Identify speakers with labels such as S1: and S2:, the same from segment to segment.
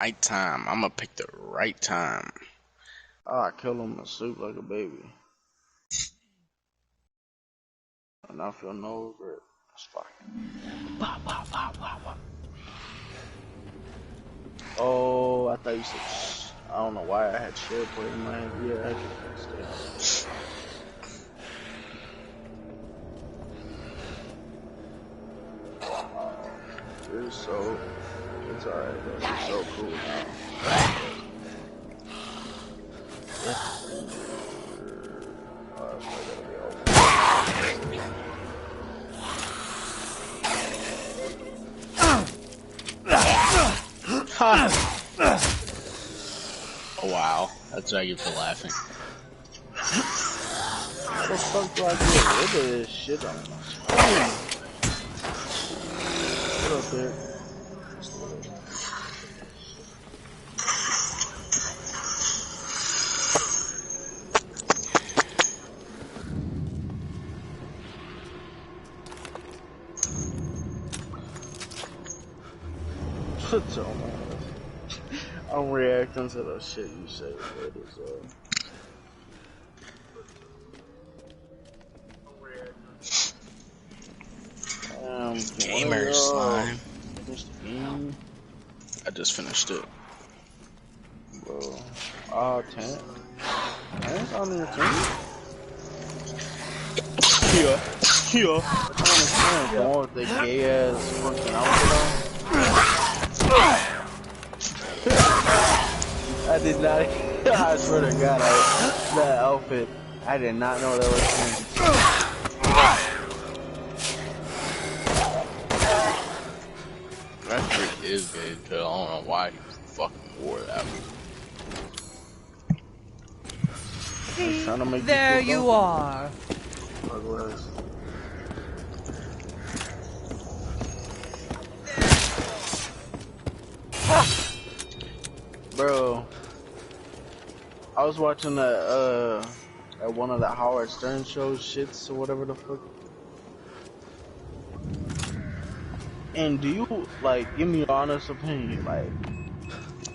S1: Right time. I'm gonna pick the right time.
S2: I kill him and sleep like a baby. And I feel no regret. It's fine. Oh, I thought you said I don't know why I had shit put in my head. Yeah, I should stay. You're so, it's alright, bro. You're so cool now.
S1: Oh wow, that's what I get for laughing.
S2: How the fuck do I get rid of this shit on my screen? What up there? I'm reacting to the shit you say, but it's
S1: Gamer slime.
S2: Finish the game,
S1: I just finished it.
S2: bro. 10. That's on your team?
S1: Yeah.
S2: I don't understand. Going with the gay ass fucking outfit on. I did not. I swear to God, that outfit. I did not know that was him.
S1: That trick is good, cause I don't know why he fucking wore that.
S2: See,
S3: there you are.
S2: Bro, I was watching that at one of the Howard Stern shows shits or whatever the fuck. And do you like give me your honest opinion?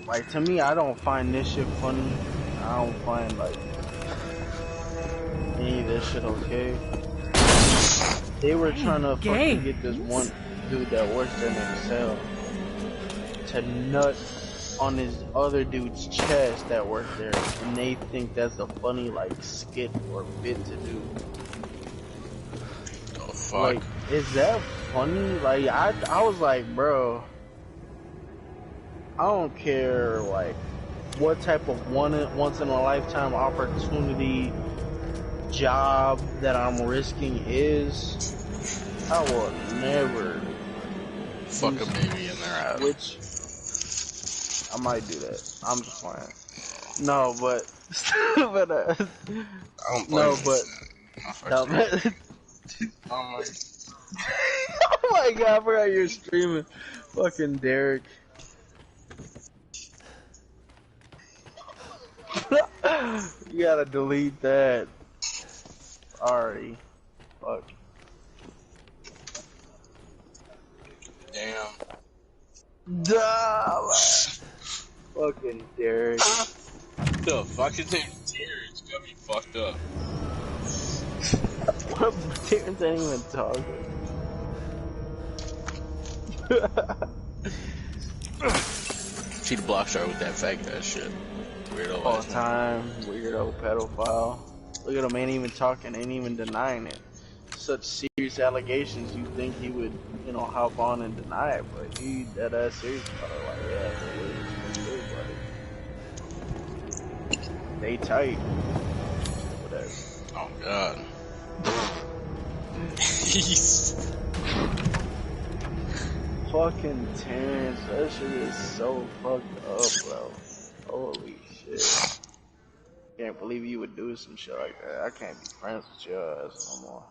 S2: Like to me, I don't find this shit funny. I don't find like any of this shit okay. They were trying to fucking get this one dude that works there named Cell to nut on his other dude's chest that worked there, and they think that's a funny like skit or bit to do.
S1: Oh fuck.
S2: Like, is that funny? Like, I was like, bro, I don't care like what type of once in a lifetime opportunity job that I'm risking is. I will never
S1: fuck a baby in their ass.
S2: Which I might do that. I'm just playing. No, but but
S1: I don't
S2: no,
S1: blame
S2: but no, but,
S1: oh
S2: my God, I forgot you're streaming, fucking Derek. You gotta delete that. Already. Fuck.
S1: Damn.
S2: Duh, fucking Derek.
S1: The fucking thing, tears got me fucked up.
S2: What? Terrence ain't even talking.
S1: See the block star with that fake ass shit. Weirdo.
S2: All time, weirdo, pedophile. Look at him, ain't even talking, ain't even denying it. Such serious allegations, you think he would, you know, hop on and deny it, but he dead ass serious about it. Like, yeah, it is, buddy. They tight. Whatever.
S1: Oh god. He's
S2: fucking Terrence, that shit is so fucked up, bro. Holy shit. Can't believe you would do some shit like that. I can't be friends with your ass no more.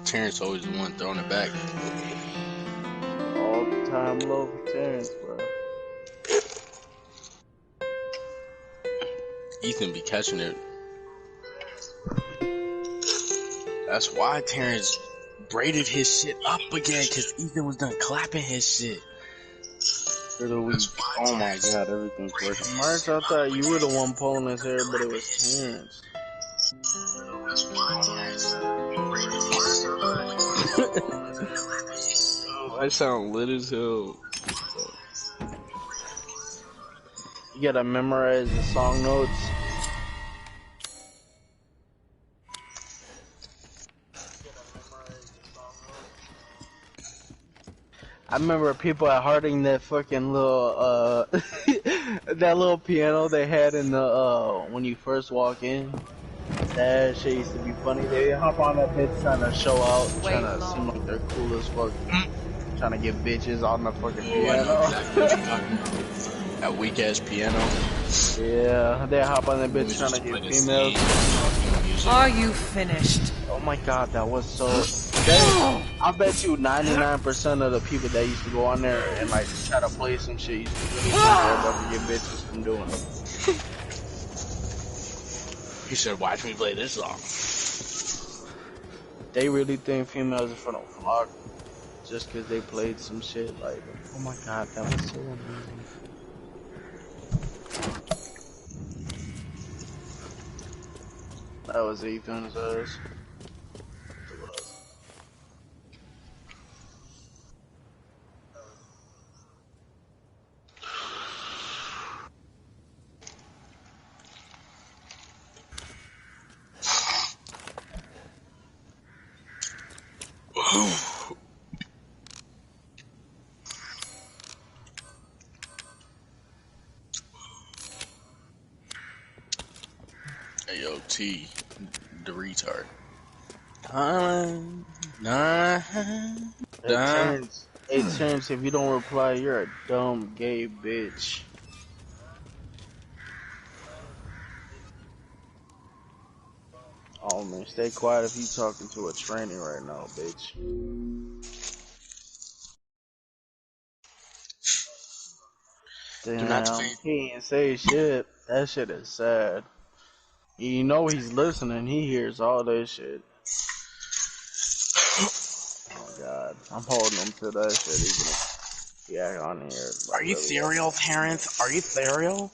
S1: Terrence always the one throwing it back.
S2: All the time low for Terrence, bro.
S1: Ethan be catching it. That's why Terrence braided his shit up again because Ethan was done clapping his shit.
S2: For the week. Oh my god, everything's working. March, I thought you were the one pulling his hair, but it was Terrence.
S1: I sound lit as hell.
S2: You gotta memorize the song notes. I remember people at Harding that fucking little that little piano they had in the when you first walk in. That shit used to be funny. They hop on that bitch trying to show out, trying to seem like they're cool as fuck, trying to get bitches on the fucking piano.
S1: That weak ass piano.
S2: Yeah, they hop on that bitch trying to get females.
S3: Are you finished?
S2: Oh my god, that was so. I bet you 99% of the people that used to go on there and like try to play some shit used to really think they're about to get bitches from doing it.
S1: He said, "Watch me play this song."
S2: They really think females are gonna flock just because they played some shit. Like, oh my god, that was so amazing. That was Ethan's ass.
S1: Hey, yo, T, the retard.
S2: Hey, Terrence, if you don't reply, you're a dumb gay bitch. Oh man, stay quiet if you talking to a trainee right now, bitch. Damn, he ain't say shit. That shit is sad. You know he's listening. He hears all this shit. Oh god, I'm holding him to that shit. Even if he act on here.
S1: Are you serial, Terrence? Are you serial?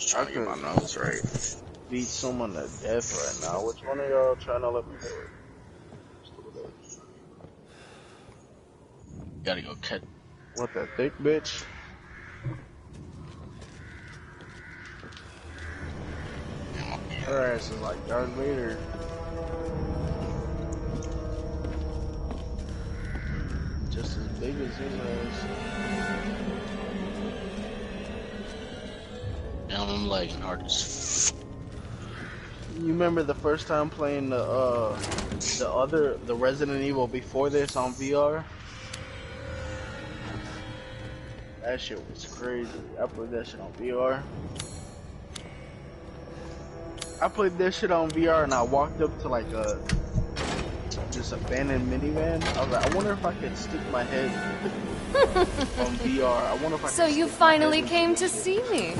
S1: Trying to get my nose right.
S2: Beat someone to death right now. Which one of y'all trying to let me do it?
S1: Gotta go cut.
S2: What, that thick bitch? Her ass is like Darth Vader. Just as big as his ass.
S1: I'm like an artist.
S2: You remember the first time playing the Resident Evil before this on VR? That shit was crazy. I played that shit on VR. I played that shit on VR and I walked up to like this abandoned minivan. I was like, I wonder if I could stick my head on VR. I wonder if I could.
S4: So you finally came to see me.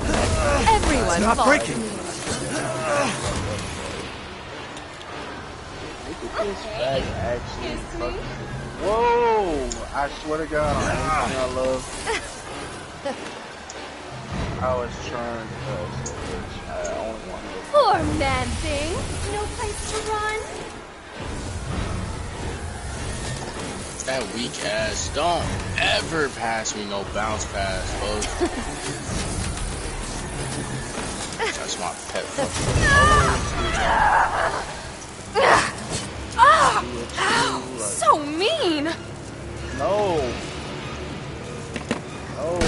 S4: Everyone
S5: Stop breaking.
S2: Look at this bag actually. Whoa! I swear to God, on anything I love. I was trying to I only want to.
S4: Poor man thing. No place to run.
S1: That weak ass. Don't ever pass me no bounce pass, folks. That's my pet.
S4: Ow! So mean.
S2: No. Oh,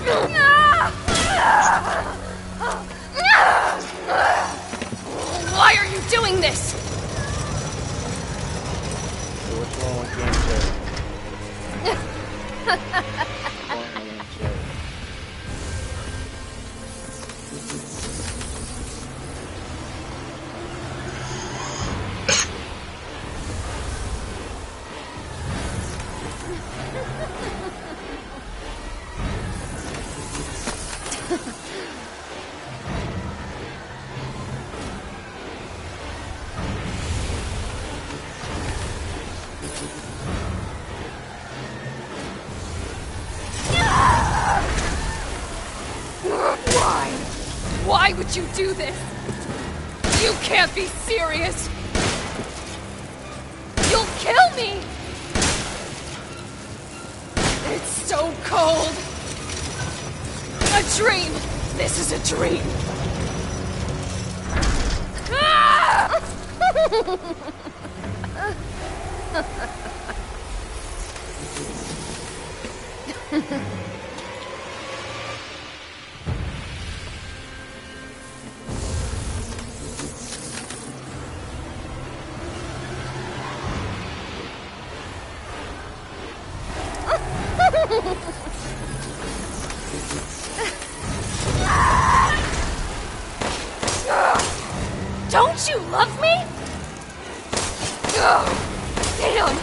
S2: bro.
S4: Why are you doing this?
S2: So what's wrong with game chat?
S4: could you do this? You can't be serious! You'll kill me! It's so cold! A dream! This is a dream! Ah! Don't you love me? Damn!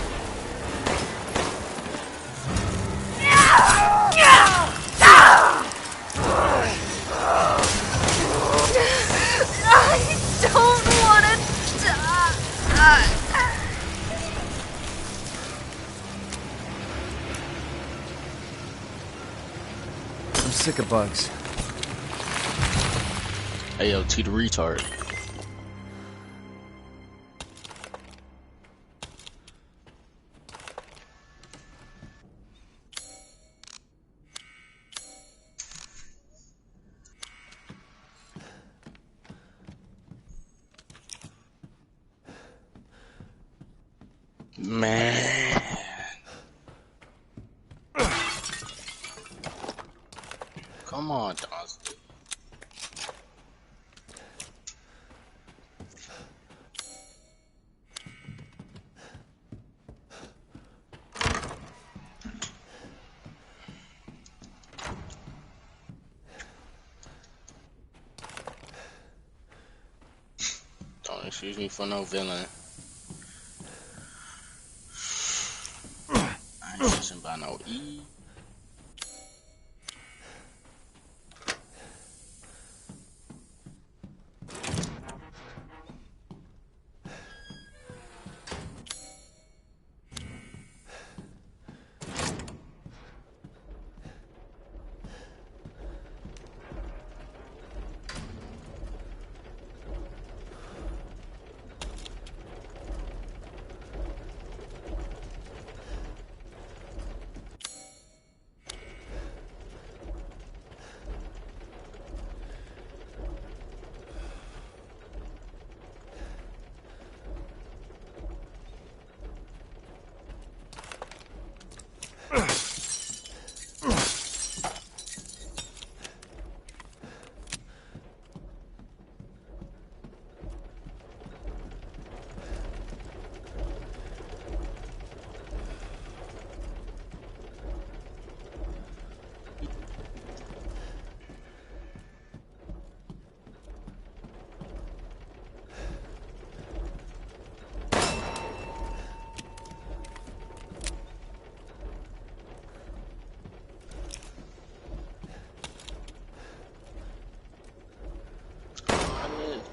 S4: I don't want to die.
S5: I'm sick of bugs.
S1: Hey yo, T the retard. Man. Come on, Dawson. Don't excuse me for no villain. I ain't stressing about no E.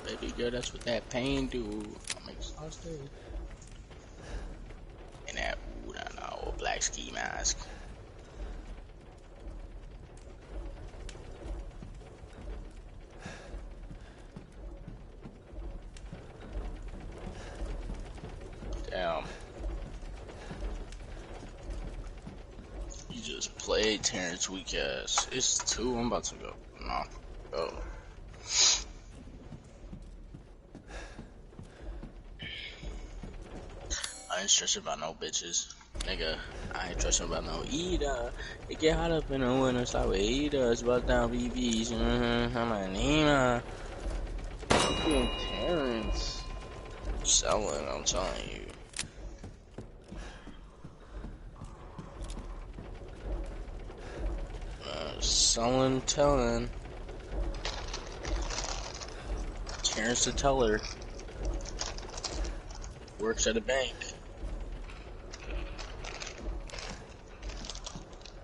S1: Baby girl, that's what that pain do. I'm exhausted. And that, ooh, that old black ski mask. Damn. You just played Terrence weak ass. It's 2, I'm about to go. No. Go. I ain't stressing about no bitches. Nigga, I ain't stressing about no Ida. It get hot up in the winter, start with Ida. It's about down BBs. I'm a Nina.
S2: Fucking Terrence.
S1: Selling, I'm telling you. Selling, telling. Terrence the teller. Works at a bank.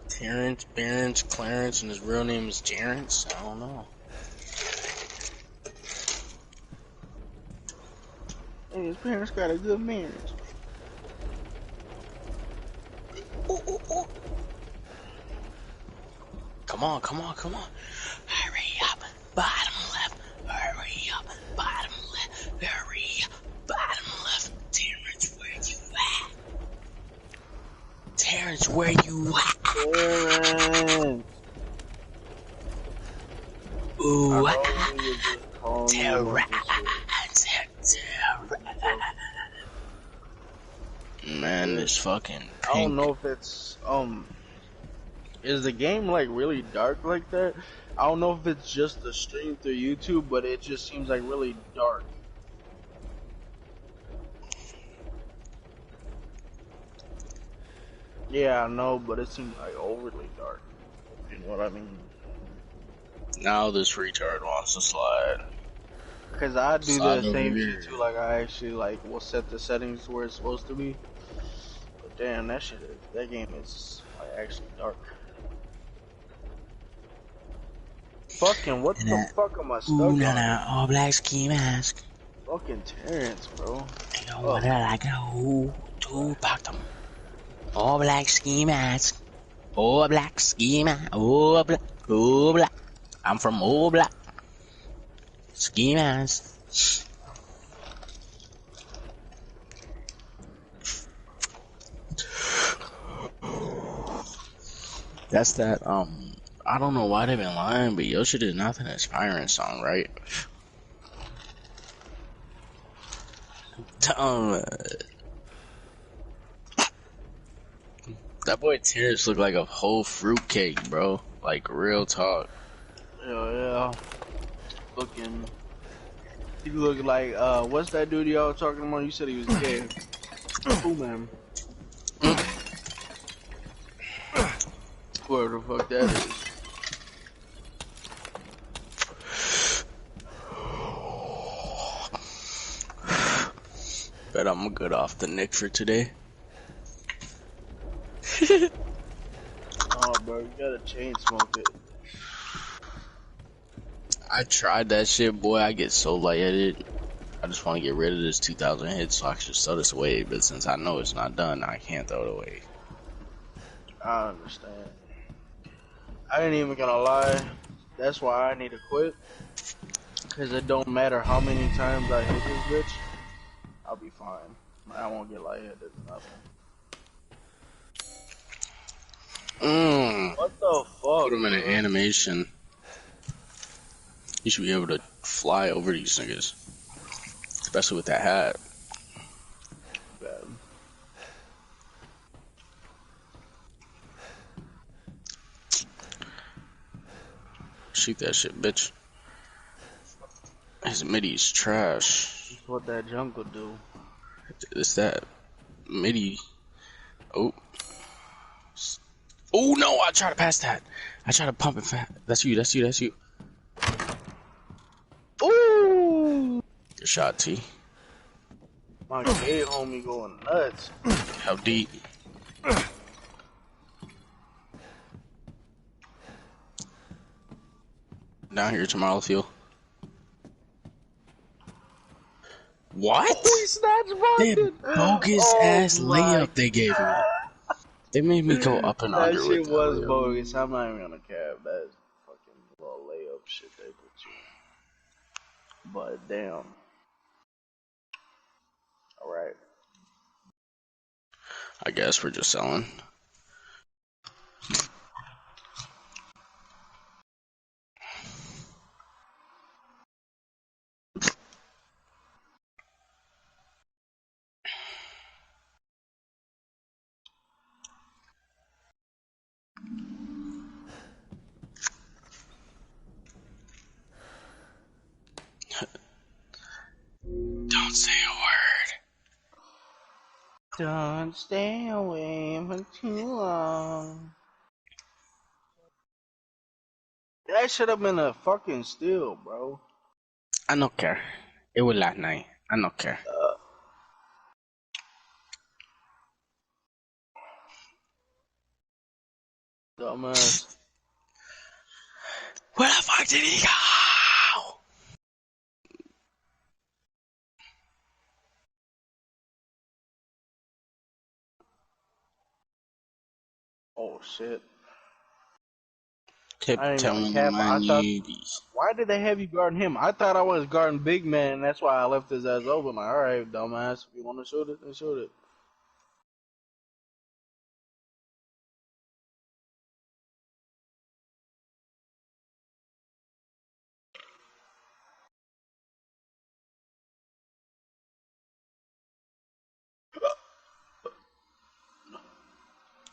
S1: Terrence, Barrence, Clarence, and his real name is Terrence? I don't know.
S2: And his parents got a good marriage.
S1: Ooh, ooh, ooh. Come on, come on, come on. Hurry up. Bottom left. Terrence, where you at?
S2: Terrence.
S1: Ooh,
S2: I know he was just calling me a bunch of shit.
S1: Man, this fucking
S2: I don't
S1: pink.
S2: know if it's is the game like really dark like that? I don't know if it's just the stream through YouTube, but it just seems like really dark. Yeah, I know, but it seems like overly dark. You know what I mean?
S1: Now this retard wants to slide.
S2: Cause I do
S1: Slide
S2: the
S1: over
S2: same
S1: here.
S2: shit too. Like I actually like will set the settings where it's supposed to be. But damn, that game is like actually dark. Fucking what the fuck am I stuck
S1: Ooh,
S2: on?
S1: all black ski mask.
S2: Fucking Terrence, bro.
S1: Yo, what I like who to bottom. All black ski mask. All black ski mask. All black. All black. I'm from all black. Ski mask. That's that, I don't know why they've been lying, but Yoshi did nothing inspiring song, right? That boy Terrence looked like a whole fruitcake, bro. Like, real talk.
S2: Yeah. Looking. He look like what's that dude y'all talking about? You said he was gay. Who, man? Whoever the fuck that is.
S1: Bet I'm good off the Nick for today.
S2: Oh, bro, you gotta chain smoke it.
S1: I tried that shit, boy. I get so lightheaded. I just want to get rid of this 2,000 hits so I can just throw this away. But since I know it's not done, I can't throw it away.
S2: I understand. I ain't even gonna lie. That's why I need to quit. Cause it don't matter how many times I hit this bitch. I'll be fine. I won't get lightheaded or nothing. What the fuck?
S1: Put him in an animation. You should be able to fly over these niggas. Especially with that hat.
S2: Bad.
S1: Shoot that shit, bitch. His midi's trash.
S2: That's what that junk would do.
S1: It's that midi. Oh. Oh no, I tried to pass that. I tried to pump it fast. That's you.
S2: Ooh!
S1: Good shot, T.
S2: My gay homie going nuts.
S1: How deep? Down here tomorrow, Field. What?
S2: Oh, he snatched
S1: That
S2: bucket.
S1: bogus ass
S2: my
S1: layup they gave me. They made me go up and
S2: That
S1: under
S2: shit
S1: with that
S2: was
S1: layup.
S2: bogus. I'm not even gonna cap. That's fucking little layup shit they put you. But damn. Alright.
S1: I guess we're just selling. Don't say a word.
S2: Don't stay away for too long. That should have been a fucking steal, bro.
S1: I don't care. It was last night. I don't care.
S2: Dumbass.
S1: Where the fuck did he go?
S2: Oh shit.
S1: Kept
S2: I ain't
S1: telling
S2: gonna cap.
S1: my newbies.
S2: Why did they have you guarding him? I thought I was guarding Big Man, and that's why I left his ass open. Like, alright, dumbass, if you wanna shoot it, then shoot it.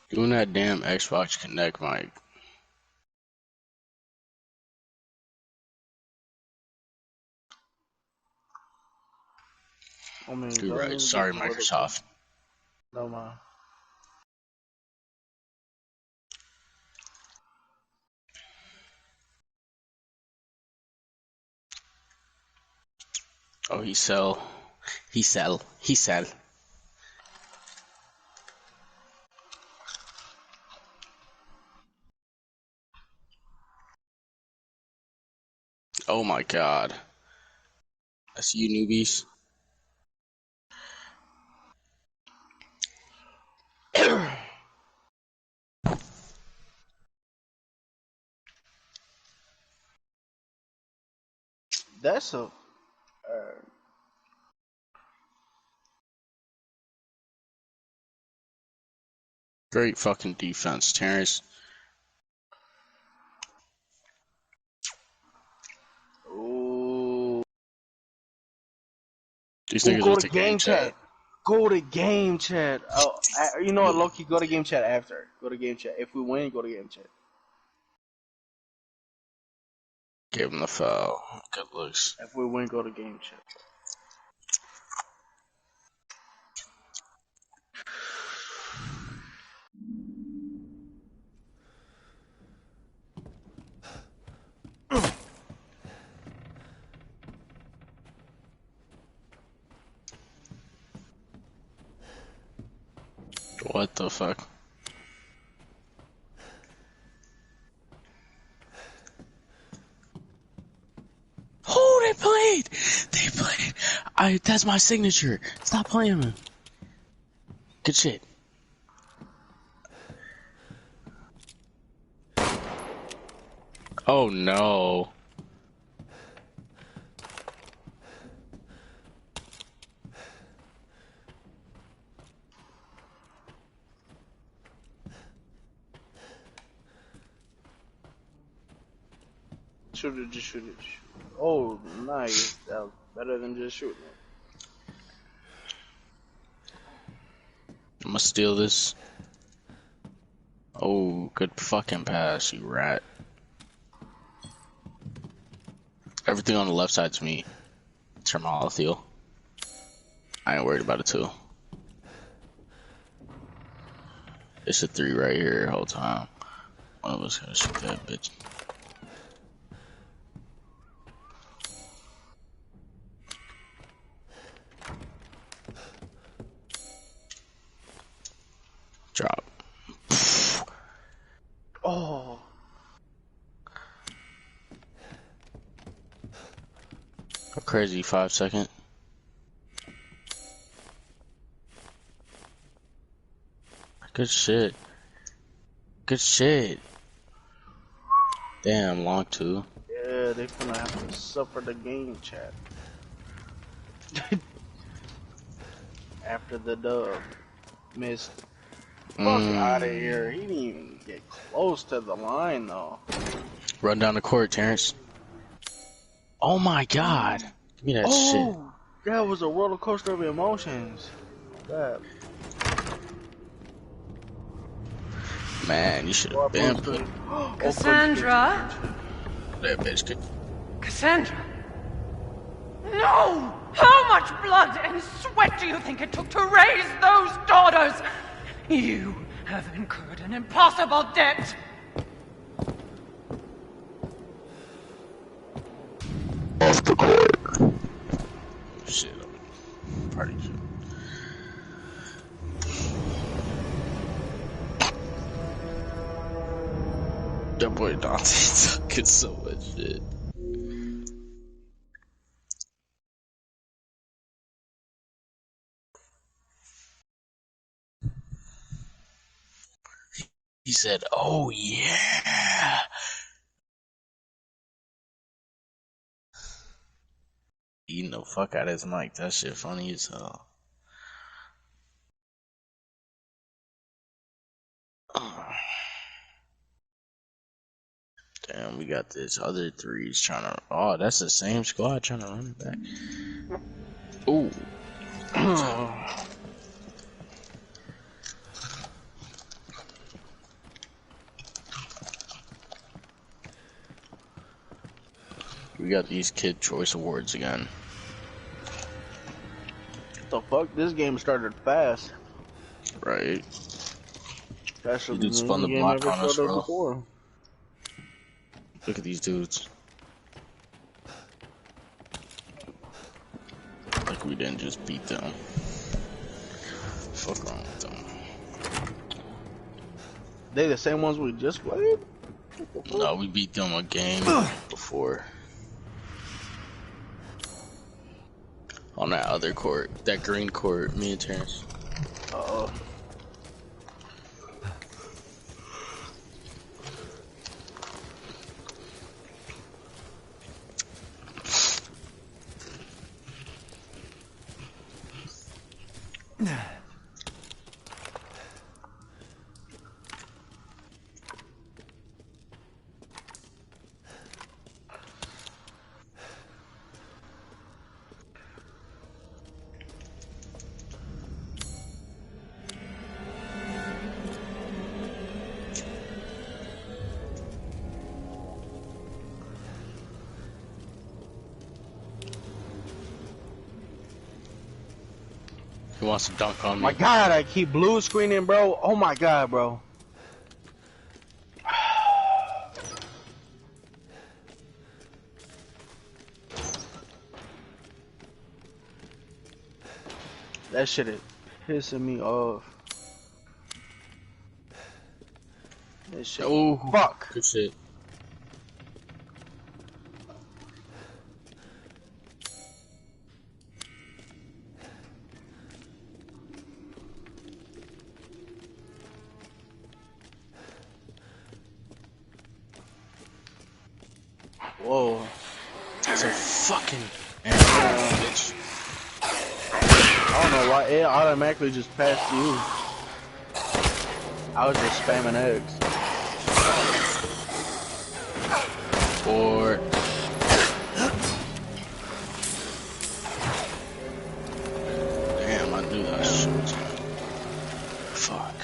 S1: Doing that damn Xbox Connect mic.
S2: I mean,
S1: You're right. Sorry, Microsoft.
S2: No man.
S1: Oh, he sell. He sell. He sell. Oh my god. That's you newbies.
S2: That's a.
S1: Great fucking defense, Terrence.
S2: Ooh.
S1: These
S2: Ooh,
S1: niggas
S2: go
S1: went
S2: to
S1: to game chat.
S2: Go to game chat. Oh, you know what,
S1: Yo,
S2: Loki? Go to game chat after. Go to game chat. If we win, go to game chat.
S1: give him the foul. Good looks.
S2: If we win, go to game chat.
S1: What the fuck? Oh, they played! They played! That's my signature. Stop playing me. Good shit. Oh no.
S2: Shoot it, just shoot it. Oh, nice. That was better than just shooting it.
S1: I'm gonna steal this. Oh, good fucking pass, you rat. Everything on the left side's me. Termolothiel. I ain't worried about it too. It's a 3 right here the whole time. One of us gonna shoot that bitch. Drop.
S2: Oh.
S1: A crazy 5-second. Good shit. Good shit. Damn, long 2.
S2: Yeah, they gonna have to suffer the game chat. After the dub. Missed. Fuck out of here. He didn't even get close to the line though.
S1: Run down the court, Terrence. Oh my god. Give me that shit.
S2: That was a roller coaster of emotions. That.
S1: Man, you should have been put
S3: Cassandra?
S1: that bitch. Could...
S3: Cassandra? No! How much blood and sweat do you think it took to raise those daughters? You have incurred an impossible debt.
S1: Off the court. Shit, party shit. That boy Dante talking so much shit. He said, "Oh yeah." Eating the fuck out of his mic. That shit funny as hell. Damn, we got this other 3s trying to. Oh, that's the same squad trying to run it back. Ooh. We got these Kid Choice Awards again.
S2: What the fuck? This game started fast.
S1: Right.
S2: That should
S1: You
S2: be
S1: dudes
S2: the
S1: spun the
S2: game
S1: block
S2: ever
S1: on us,
S2: started
S1: bro.
S2: before.
S1: Look at these dudes. Like we didn't just beat them. Fuck wrong with them.
S2: They the same ones we just played?
S1: No, we beat them a game before. On that other court. That green court, me and Terrence.
S2: Uh-oh.
S1: He wants to dunk on me.
S2: My god, I keep blue screening, bro. Oh my god, bro. That shit is pissing me off. That shit.
S1: Oh,
S2: Fuck.
S1: good shit.
S2: Whoa.
S1: That's a fucking bitch.
S2: I don't know why it automatically just passed you. I was just spamming eggs.
S1: Or damn, I knew that shit was gonna... Fuck.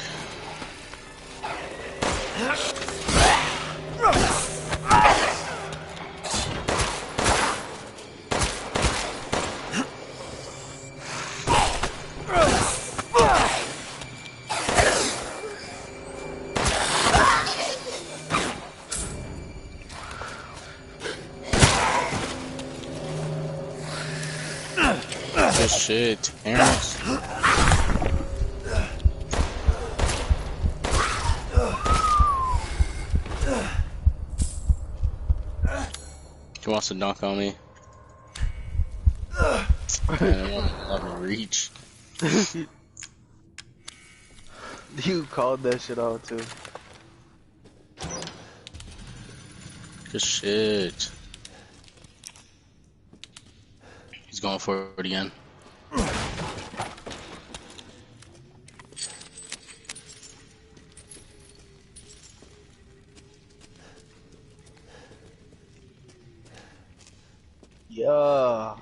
S1: Good shit, Terrence. He wants to dunk on me. Man, I won't let me reach.
S2: You called that shit out too.
S1: Good shit. He's going for it again.
S2: Yeah.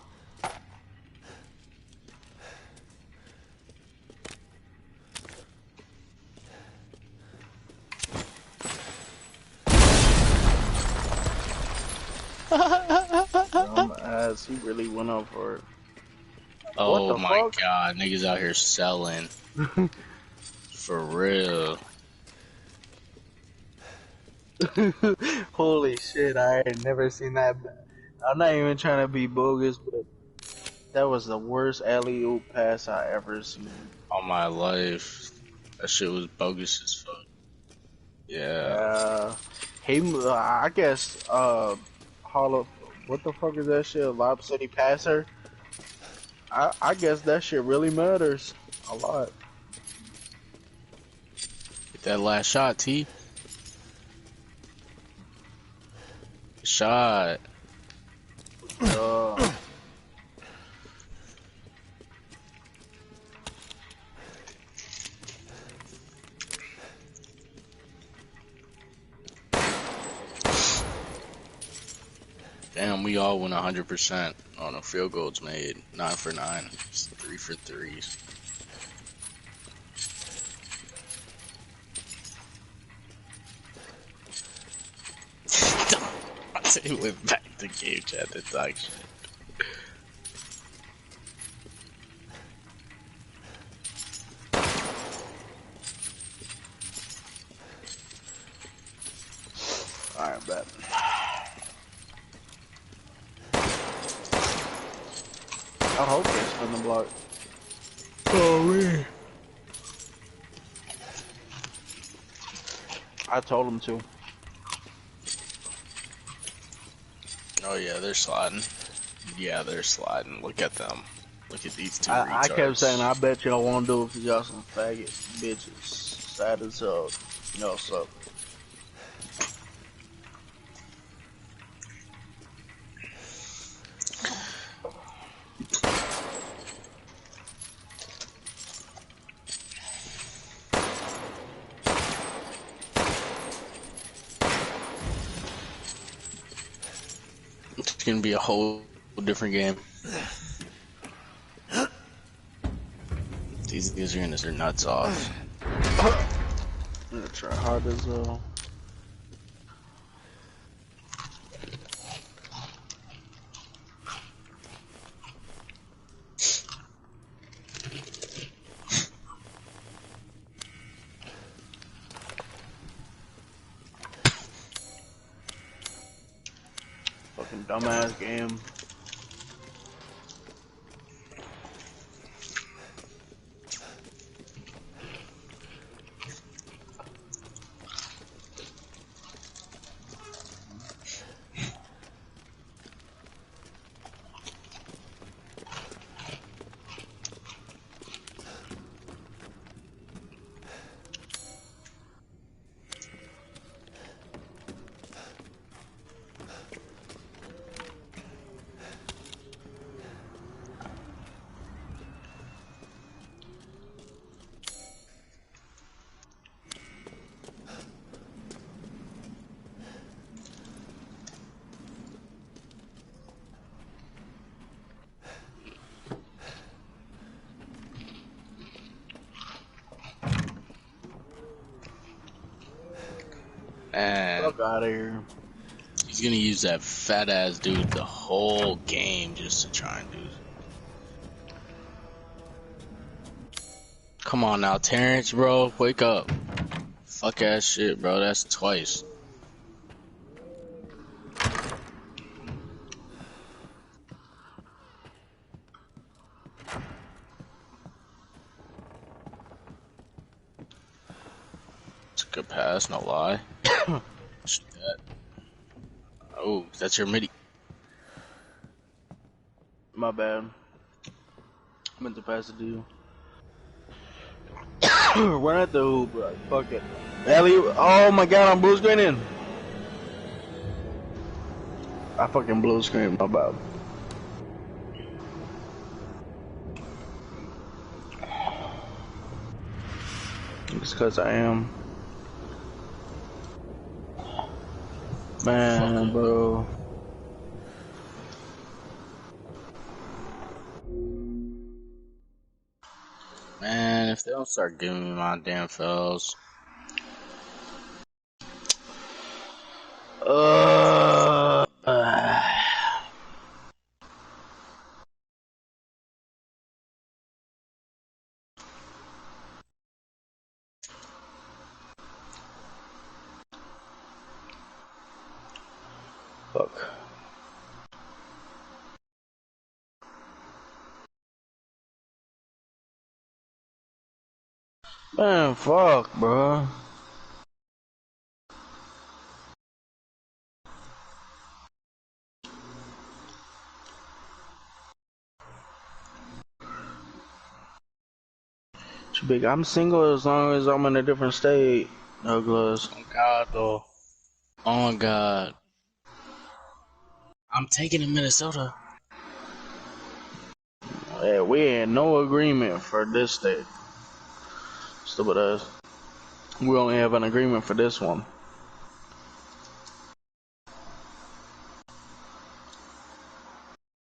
S2: Ass, he really went up for it.
S1: Oh
S2: the
S1: my
S2: fuck?
S1: god, niggas out here selling. For real.
S2: Holy shit, I ain't never seen that. I'm not even trying to be bogus, but that was the worst alley-oop pass I ever seen.
S1: All my life. That shit was bogus as fuck. Yeah.
S2: I guess, Hollow, what the fuck is that shit? Lob City Passer? I guess that shit really matters a lot.
S1: Get that last shot, T. Shot. Damn, we all went 100% on a field goals made. 9 for 9. It's 3 for 3s. They went back to game chat to talk shit.
S2: Alright, bet. I hope they spin the block.
S1: Oh, man.
S2: I told him to.
S1: Oh, yeah, they're sliding. Yeah, they're sliding. Look at them. Look at these two
S2: I kept
S1: retards.
S2: saying, I bet y'all won't do it for y'all some faggot bitches. Sad as hell. You know, so.
S1: It's gonna be a whole different game. These are gonna their nuts off.
S2: I'm gonna try hard as hell. Fucking dumbass game.
S1: And
S2: Fuck out of here.
S1: he's gonna use that fat ass dude the whole game just to try and do. Come on now, Terrence, bro, wake up. Fuck ass shit, bro. That's twice. It's a good pass, no lie. Shoot that. Oh, that's your midi.
S2: My bad. I meant to pass it to you. Run at the hoop, bro. Fuck it. Ellie, oh my god, I'm blue screening. I fucking blue screen, my bad. It's cause I am. Man, bro.
S1: Man, if they don't start giving me my damn fouls.
S2: Fuck. Man, fuck, bro. Too big. I'm single as long as I'm in a different state, Douglas.
S1: Oh god, though. Oh my god. I'm taking in Minnesota.
S2: Yeah, we had no agreement for this state. Stupid ass. We only have an agreement for this one.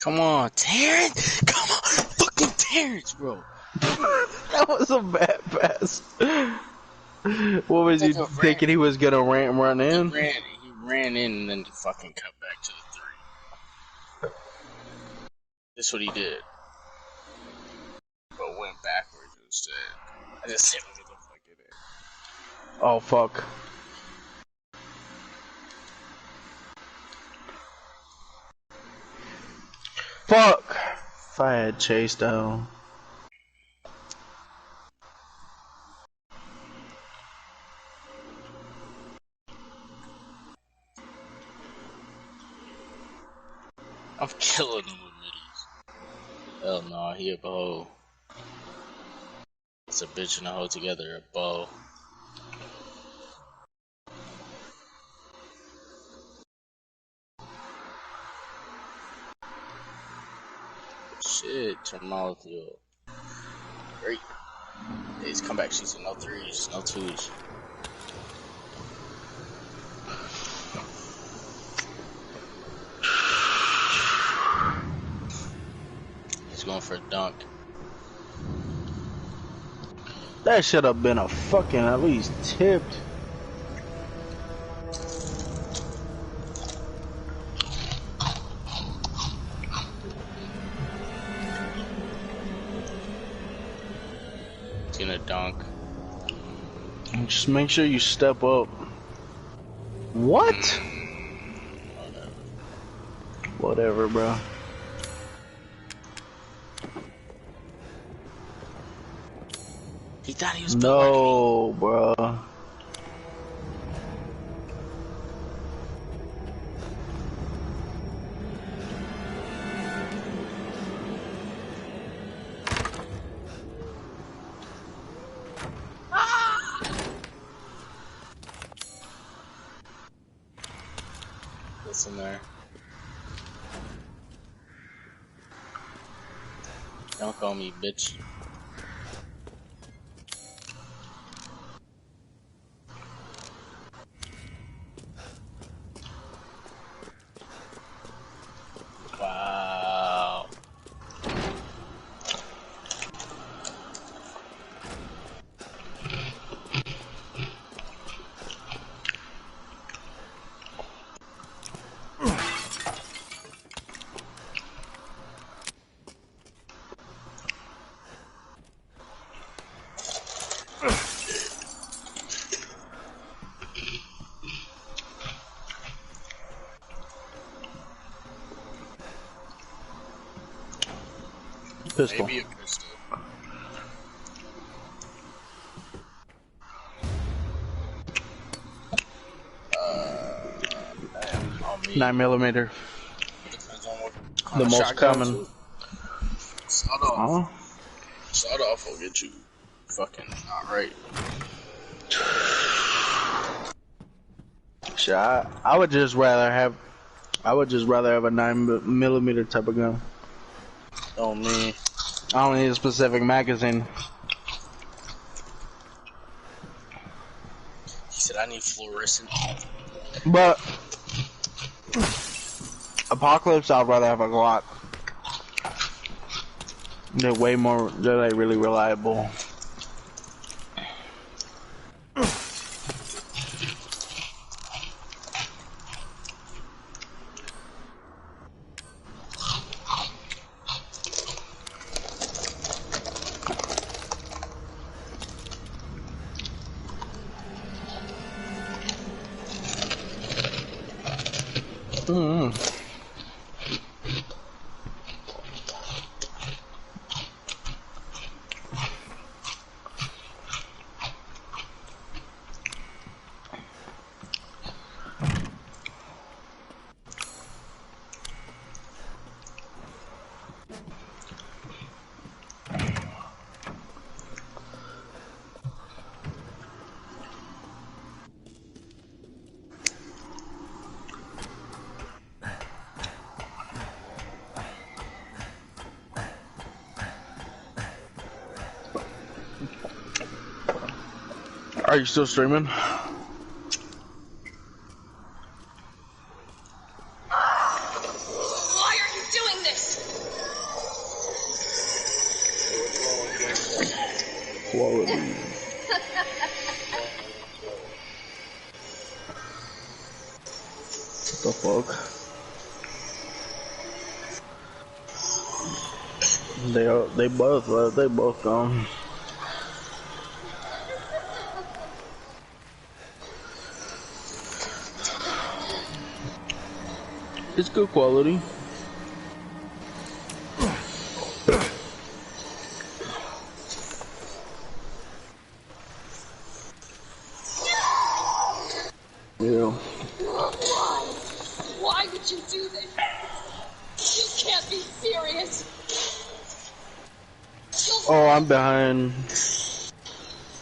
S1: Come on, Terrence! Come on, fucking Terrence, bro.
S2: That was a bad pass. What was he
S1: That's a
S2: thinking he was gonna run in?
S1: He ran in and then fucking cut back That's what he did. But went backwards instead. I just said what the fuck it is.
S2: Oh fuck. Fuck. If I had chased though.
S1: I'm killing him with middies. Hell no, he a bow. It's a bitch and a hoe together, a bow. Shit, turn my molecule. Great. He's comeback season, no threes, no twos. He's going for a dunk.
S2: That should have been a fucking at least tipped.
S1: He's gonna dunk.
S2: Just make sure you step up. What? Whatever, bro.
S1: He thought he was built
S2: No, bro.
S1: What's in there? Don't call me bitch. Wow.
S2: Pistol.
S1: Maybe a pistol. On me.
S2: 9mm.
S1: Depends on what
S2: The most
S1: shotgun
S2: common.
S1: too. Sawed off.
S2: Huh?
S1: Sawed off will get you fucking not right.
S2: Shit, I would just rather have. I would just rather have a 9mm type of gun.
S1: On me.
S2: I don't need a specific magazine.
S1: He said I need fluorescent.
S2: But Apocalypse, I'd rather have a Glock. They're way more. They're like really reliable. Are you still streaming?
S4: Why are you doing this?
S2: Quality. What the fuck? They both gone. It's good quality. Yeah.
S4: Why would you do this? You can't be serious.
S2: Oh, I'm behind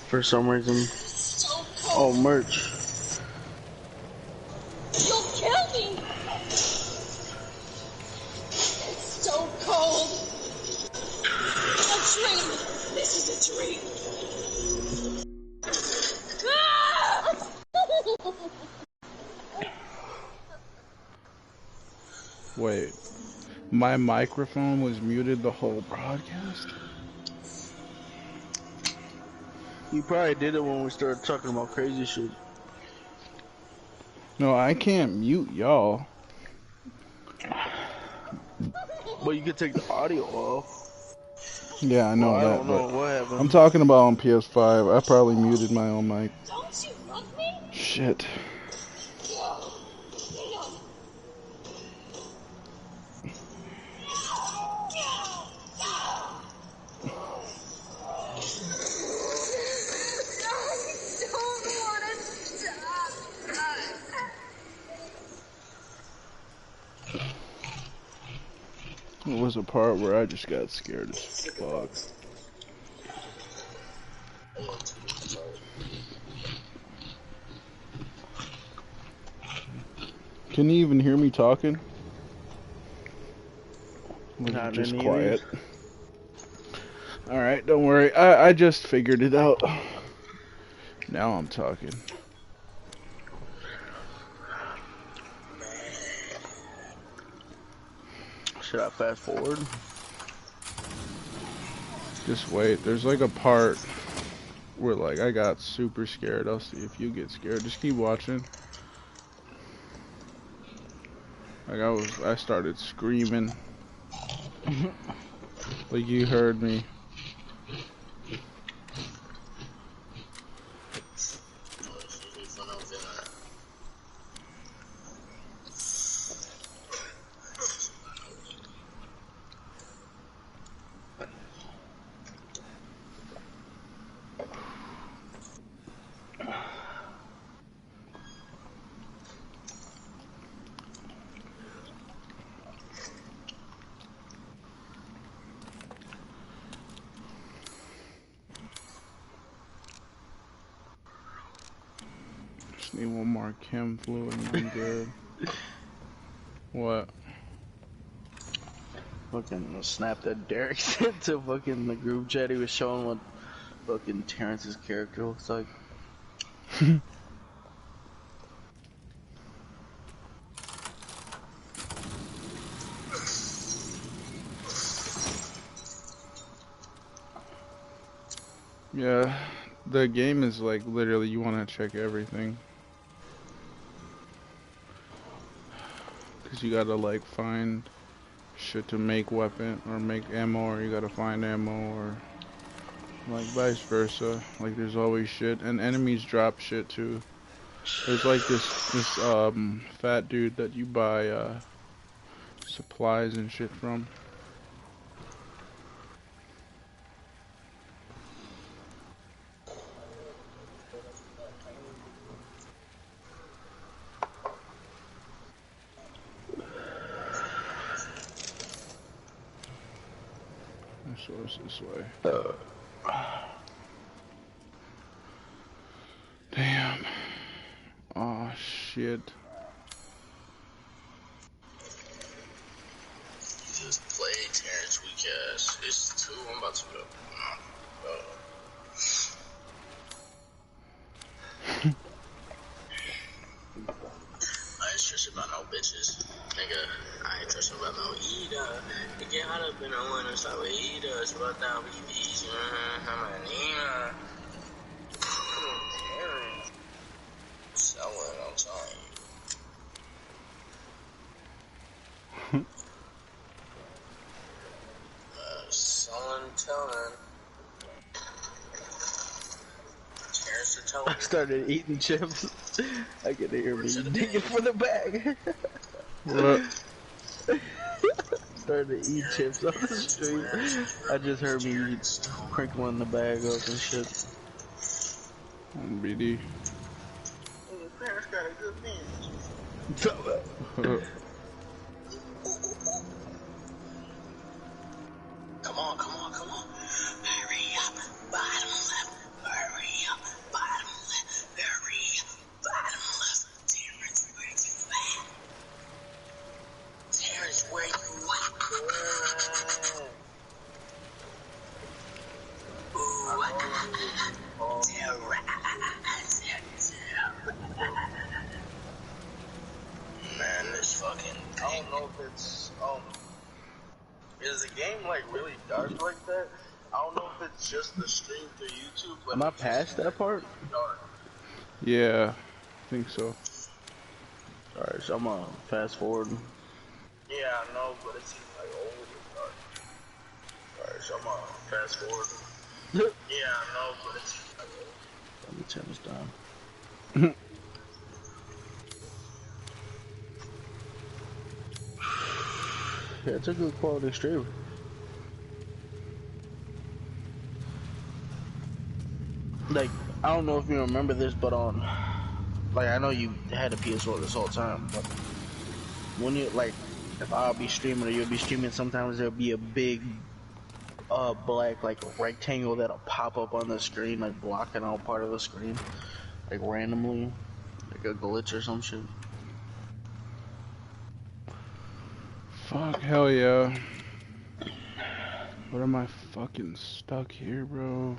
S2: for some reason.
S4: So
S2: Oh,
S4: cold.
S2: merch.
S4: You'll kill me. It's so cold. A dream. This is a dream. Ah!
S6: Wait, my microphone was muted the whole broadcast?
S2: You probably did it when we started talking about crazy shit.
S6: No, I can't mute y'all.
S2: But you could take the audio off.
S6: Yeah, I know
S2: Well, I
S6: that,
S2: don't know
S6: but
S2: what happened.
S6: I'm talking about on PS5. I probably muted my own mic.
S4: Don't you love me?
S6: Shit. It was a part where I just got scared as fuck. Can you even hear me talking? Was it
S2: Not
S6: just
S2: any
S6: quiet? Alright, don't worry. I just figured it out. Now I'm talking.
S2: Should I fast forward?
S6: Just wait. There's like a part where like I got super scared. I'll see if you get scared. Just keep watching. Like I started screaming. Like you heard me. Just need one more chem fluid and I'm good. What?
S2: Fucking snap that Derek sent to fucking the group chat. He was showing what fucking Terrence's character looks like.
S6: Yeah, the game is like literally you want to check everything. Cause you gotta like find shit to make weapon or make ammo, or you gotta find ammo, or like vice versa. Like there's always shit, and enemies drop shit too. There's like this fat dude that you buy supplies and shit from. So it's this way. Damn. Oh shit.
S1: Just play Terrence Weekast. It's 2. I'm about to go. I ain't stressing about no bitches. Nigga, I ain't stressing about no Ida. To get hot up in the winter, start with Ida. It's about that BBs. I'm a Nina. Selling, I'm telling you.
S2: I started eating chips. I could hear me digging for the bag.
S6: What?
S2: Started to eat chips on the street. I just heard me crinkling the bag up and shit.
S6: BD.
S7: His parents got a good man. Come on, come on, come on. Hurry up, bottom left. Hurry up, bottom left. Hurry up, bottom left. Terrence, where you at? Terrence, where you at? Ooh, man, this fucking
S2: I don't know if it's. Is the game like really dark like that? I don't know if it's just the stream through YouTube. But am I past that part? Dark.
S6: Yeah, I think so.
S2: Alright, so I'm gonna fast forward.
S7: yeah, I know, but it seems like old and dark.
S2: Alright, so I'm gonna fast forward.
S7: Yeah, I know, but it seems like old.
S2: Let me turn this down. Yeah, it's a good quality stream. Like, I don't know if you remember this, but like, I know you had a PS4 this whole time, but when you, like, if I'll be streaming or you'll be streaming, sometimes there'll be a big, black, like, rectangle that'll pop up on the screen, like, blocking out part of the screen, like, randomly, like a glitch or some shit.
S6: Fuck, hell yeah. What am I fucking stuck here, bro?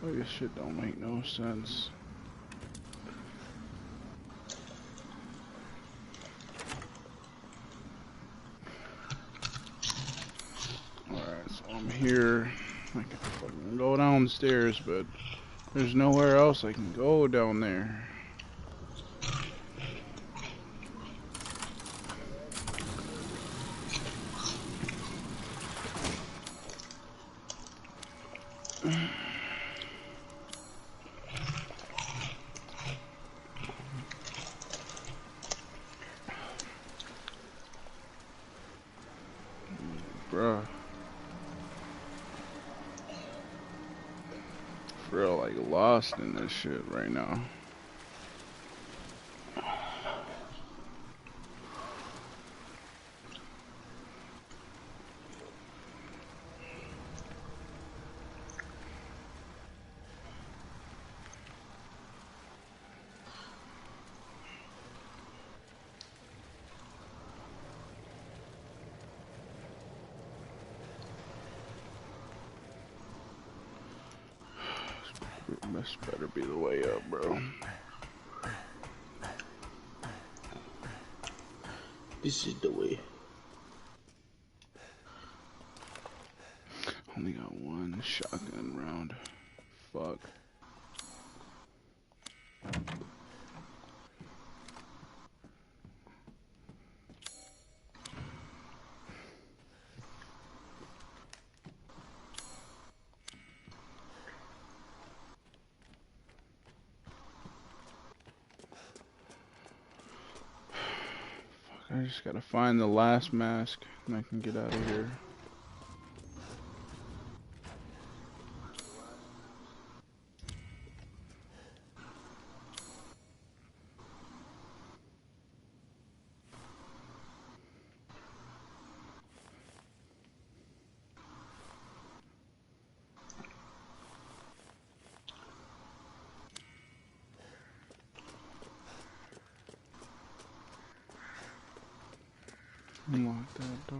S6: Oh, this shit don't make no sense. Alright, so I'm here. I can fucking go downstairs, but there's nowhere else I can go down there. Bruh. For real, like lost in this shit right now. This better be the way up, bro.
S2: This is the way.
S6: Only got one shotgun round. Fuck. I just gotta find the last mask and I can get out of here. Unlock that door.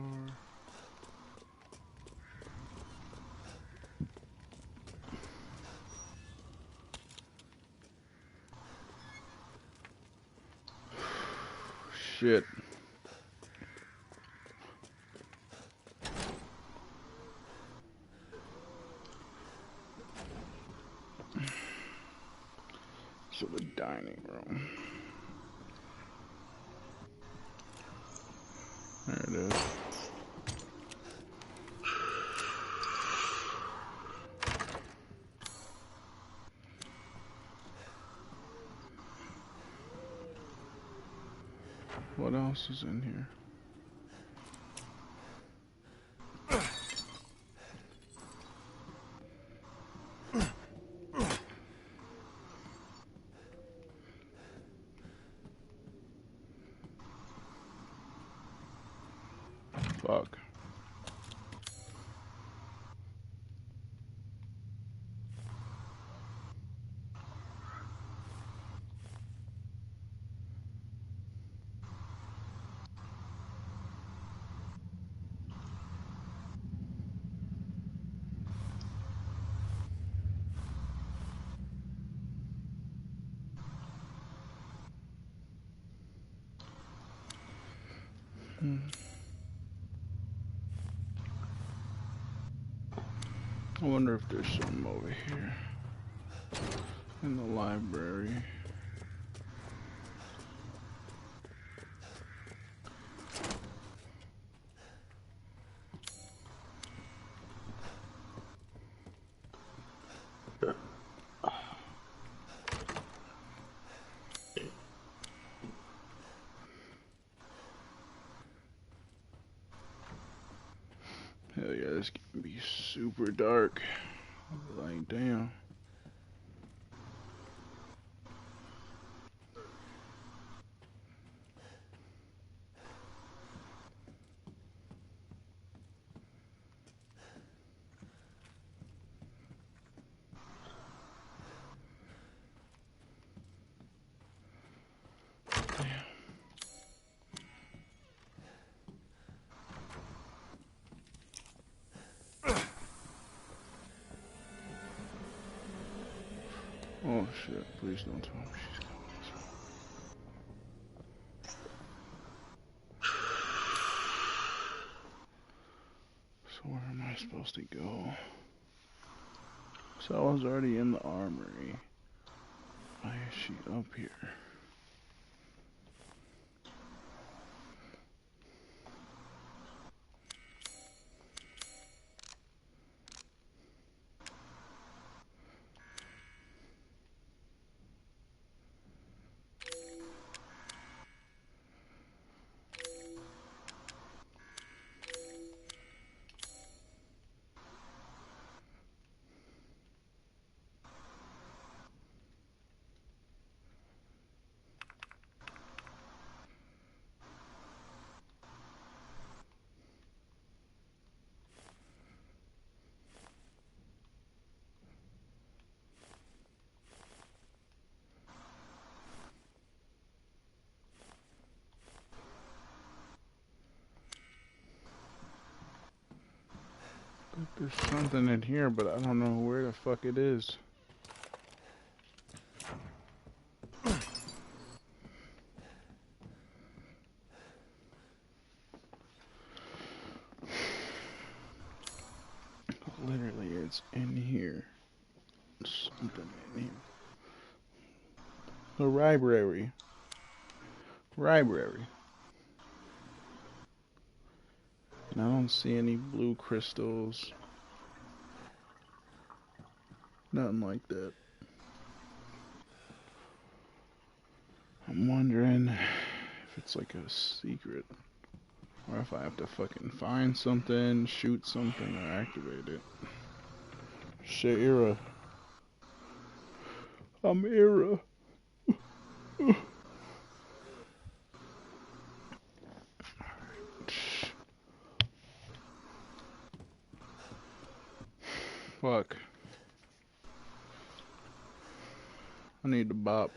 S6: Shit. So the dining room. There it is. What else is in here? Fuck. I wonder if there's some over here in the library. Hell yeah, this can be super dark. Like, damn. Oh shit, please don't tell me she's coming this way. So where am I supposed to go? So I was already in the armory. Why is she up here? There's something in here, but I don't know where the fuck it is. Literally, it's in here. Something in here. The library. Library. And I don't see any blue crystals. Nothing like that. I'm wondering if it's like a secret. Or if I have to fucking find something, shoot something, or activate it. Shit, Ira. I'm Ira. Fuck. I need to bop.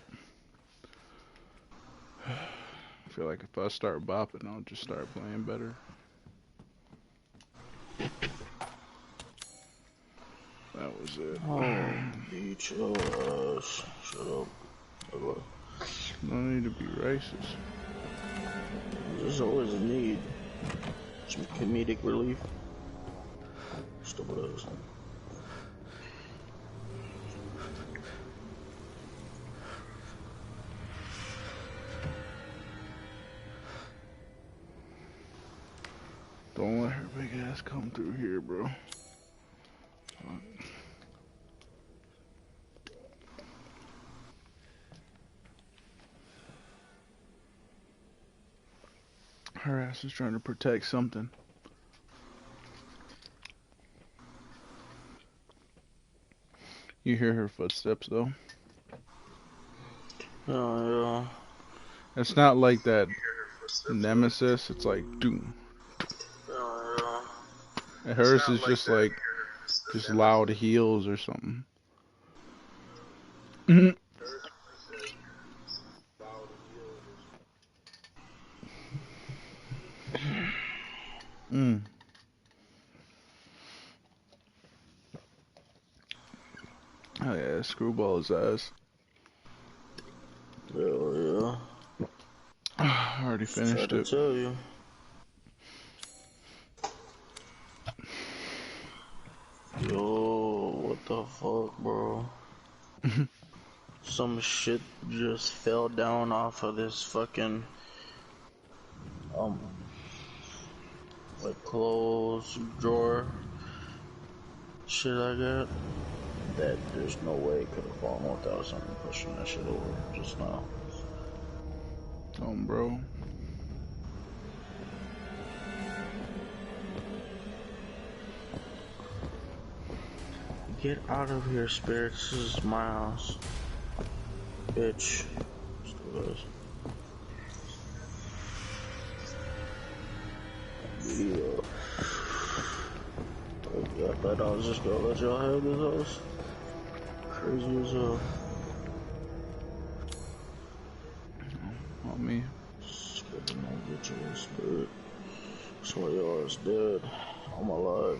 S6: I feel like if I start bopping, I'll just start playing better. That was it.
S2: Oh, beat your ass. Shut up. Okay.
S6: No need to be racist.
S2: There's always a need. Some comedic relief. Stupid ass.
S6: Don't let her big ass come through here, bro. Fuck. Her ass is trying to protect something. You hear her footsteps though.
S2: Oh
S6: It's not like that Nemesis. It's like doom.
S2: yeah.
S6: And hers is just like just loud heels or something. Mm. Oh yeah, screwball his ass.
S2: Hell yeah.
S6: I already
S2: Try
S6: finished
S2: to
S6: it.
S2: tell you. Yo, what the fuck, bro? Some shit just fell down off of this fucking um like clothes drawer shit I got. That there's no way it could have fallen without something pushing that shit over just now.
S6: Bro.
S2: Get out of here, spirits. This is my house. Bitch. Still is. Yeah. I thought I was just gonna let y'all have this house. Crazy as hell.
S6: On me.
S2: Spitting on get your spirit. Swear y'all is dead. I'm alive.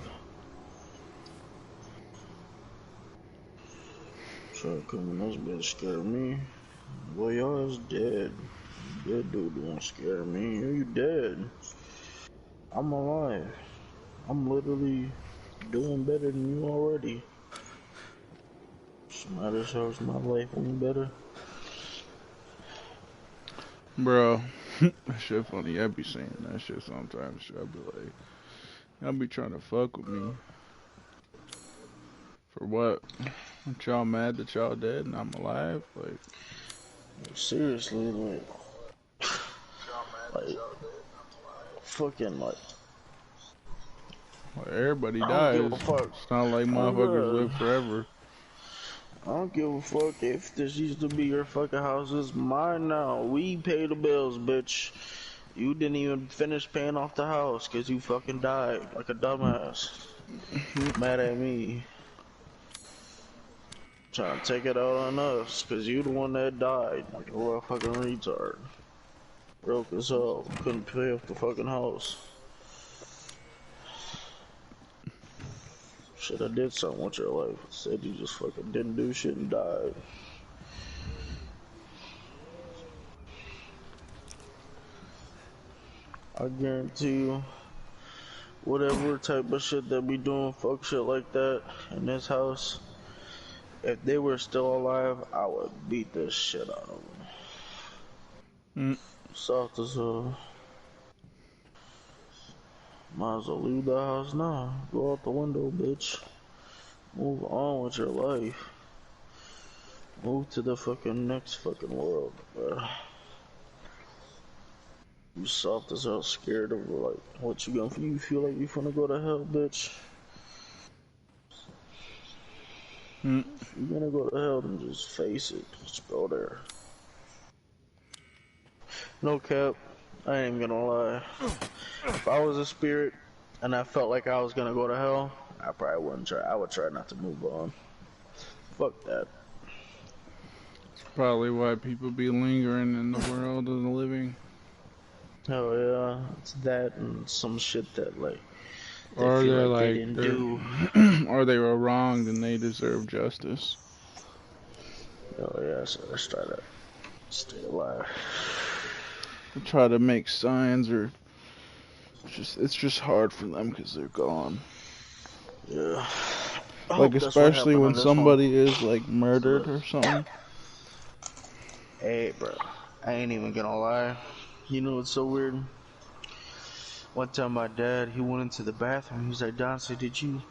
S2: Try to come in this bitch scare me. Boy, y'all is dead. That dude won't scare me. You dead. I'm alive. I'm literally doing better than you already. Somebody shows my life any better.
S6: Bro. That shit funny. I be saying that shit sometimes. I be like, y'all be trying to fuck with me. For what? Aren't y'all mad that y'all dead and I'm alive? Like,
S2: Seriously, like fucking
S6: everybody
S2: I don't give
S6: dies.
S2: a fuck.
S6: It's not like
S2: Oh,
S6: motherfuckers
S2: God.
S6: live forever.
S2: I don't give a fuck if this used to be your fucking house. It's mine now. We pay the bills, bitch. You didn't even finish paying off the house because you fucking died like a dumbass. Mad at me. Trying to take it out on us because you the one that died like a real fucking retard. Broke as hell. Couldn't pay off the fucking house. Shit, I did something with your life. Said you just fucking didn't do shit and died. I guarantee you, whatever type of shit that be doing fuck shit like that in this house, if they were still alive, I would beat the shit out of them.
S6: Mm.
S2: Soft as hell. Might as well leave the house now. Go out the window, bitch. Move on with your life. Move to the fucking next fucking world, bro. You soft as hell, scared of like what you gonna? You feel like you finna go to hell, bitch?
S6: Mm.
S2: If you gonna go to hell, then just face it. Just go there. No cap. I ain't even gonna lie. If I was a spirit and I felt like I was gonna go to hell, I probably wouldn't try. I would try not to move on. Fuck that.
S6: Probably why people be lingering in the world of the living.
S2: Hell yeah, it's that and some shit that like they
S6: Or
S2: feel
S6: they're
S2: like they
S6: like,
S2: didn't do.
S6: or they were wronged and they deserve justice.
S2: Oh yeah, so let's try to stay alive.
S6: They try to make signs or it's just hard for them because they're gone.
S2: Yeah. I
S6: Like
S2: hope that's what
S6: especially
S2: happened
S6: when
S2: on this one.
S6: somebody is like murdered or something.
S2: Hey, bro, I ain't even gonna lie. You know what's so weird? One time my dad, he went into the bathroom. He was like, Don, so did you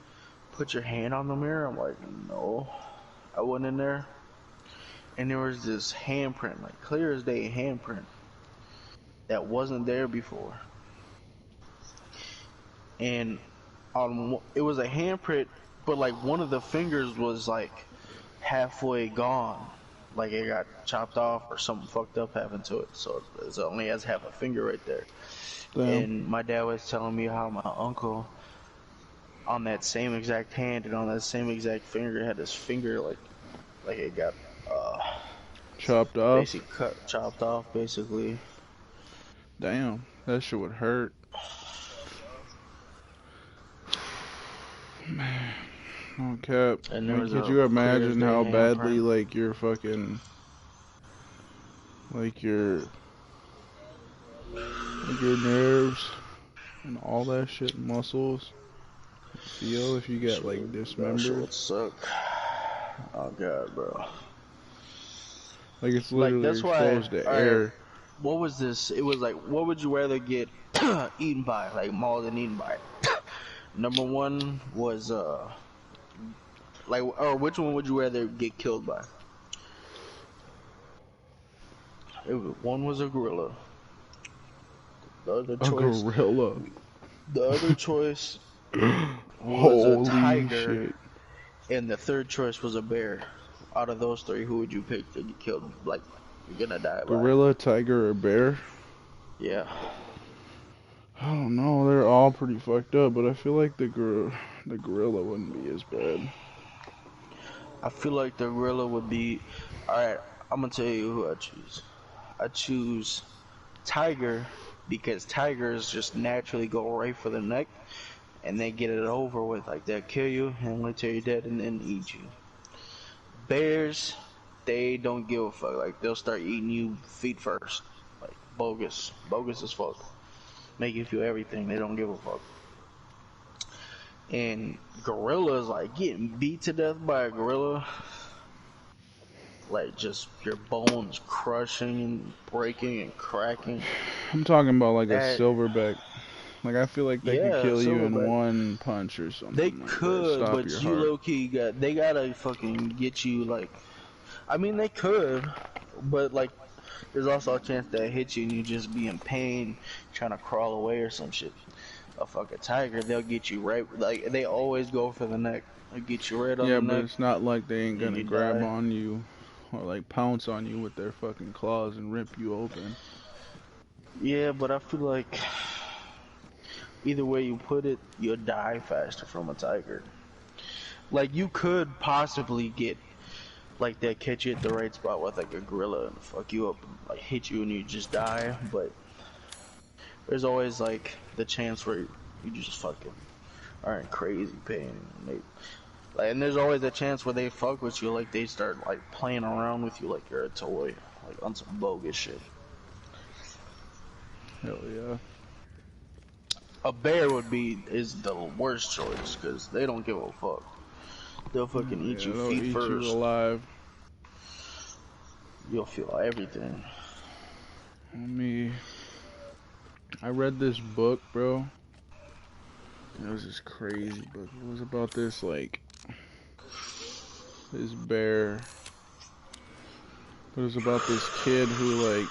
S2: put your hand on the mirror? I'm like, no. I went in there, and there was this handprint, like clear as day handprint, that wasn't there before. and it was a handprint, but like one of the fingers was like halfway gone, like it got chopped off or something fucked up happened to it, so it only has half a finger right there.
S6: Damn.
S2: And my dad was telling me how my uncle on that same exact hand and on that same exact finger had his finger like it got
S6: Chopped off.
S2: basically chopped off basically.
S6: Damn, that shit would hurt. Man, no cap.
S2: And there
S6: Like,
S2: was
S6: could
S2: a
S6: you
S2: clear
S6: imagine
S2: as
S6: how
S2: day
S6: badly
S2: handprint.
S6: like your fucking like your nerves and all that shit, muscles feel if you get like
S2: That shit
S6: dismembered?
S2: would suck. Oh god, bro.
S6: Like it's
S2: Like
S6: literally
S2: that's why.
S6: exposed to
S2: All right,
S6: air.
S2: what was this? It was like, what would you rather get eaten by, like mauled and eaten by? Number one was like, or which one would you rather get killed by? One was a gorilla. The other
S6: A
S2: choice,
S6: gorilla.
S2: the other choice was a
S6: Holy
S2: tiger,
S6: shit.
S2: and the third choice was a bear. Out of those three, who would you pick to get killed? Like, you're gonna die by?
S6: Gorilla, tiger, or bear?
S2: Yeah.
S6: I don't know. They're all pretty fucked up, but I feel like the gorilla wouldn't be as bad.
S2: I feel like the gorilla would be. Alright, I'm gonna tell you who I choose. I choose tiger because tigers just naturally go right for the neck and they get it over with. Like, they'll kill you and wait till you're dead and then eat you. Bears, they don't give a fuck. Like, they'll start eating you feet first. Like, bogus. Bogus as fuck. Make you feel everything. They don't give a fuck. And gorillas, like, getting beat to death by a gorilla, like, just your bones crushing and breaking and cracking.
S6: I'm talking about like a
S2: That,
S6: silverback. Like I feel like they could
S2: yeah,
S6: kill you in
S2: silverback.
S6: one punch or something.
S2: They
S6: like
S2: could,
S6: that. Stop
S2: but
S6: your
S2: you
S6: heart.
S2: low key they gotta fucking get you, like, I mean, they could, but like, there's also a chance that hit you and you just be in pain trying to crawl away or some shit. A fucking tiger, they'll get you right, like, they always go for the neck. They'll get you right on
S6: Yeah,
S2: the
S6: but
S2: neck
S6: it's not like they ain't
S2: and
S6: gonna
S2: you
S6: grab
S2: die.
S6: on you or like pounce on you with their fucking claws and rip you open.
S2: Yeah, but I feel like either way you put it, you'll die faster from a tiger. Like, you could possibly get, like, they catch you at the right spot with like a gorilla and fuck you up, like hit you and you just die, but there's always like the chance where you just fucking are in crazy pain. And there's always a chance where they fuck with you, like they start like playing around with you like you're a toy, like on some bogus shit.
S6: Hell yeah.
S2: A bear is the worst choice because they don't give a fuck. They'll fucking eat
S6: Yeah,
S2: you
S6: they'll
S2: feet
S6: eat you
S2: first.
S6: alive.
S2: You'll feel everything.
S6: I read this book, bro. It was this crazy book. It was about this bear. It was about this kid who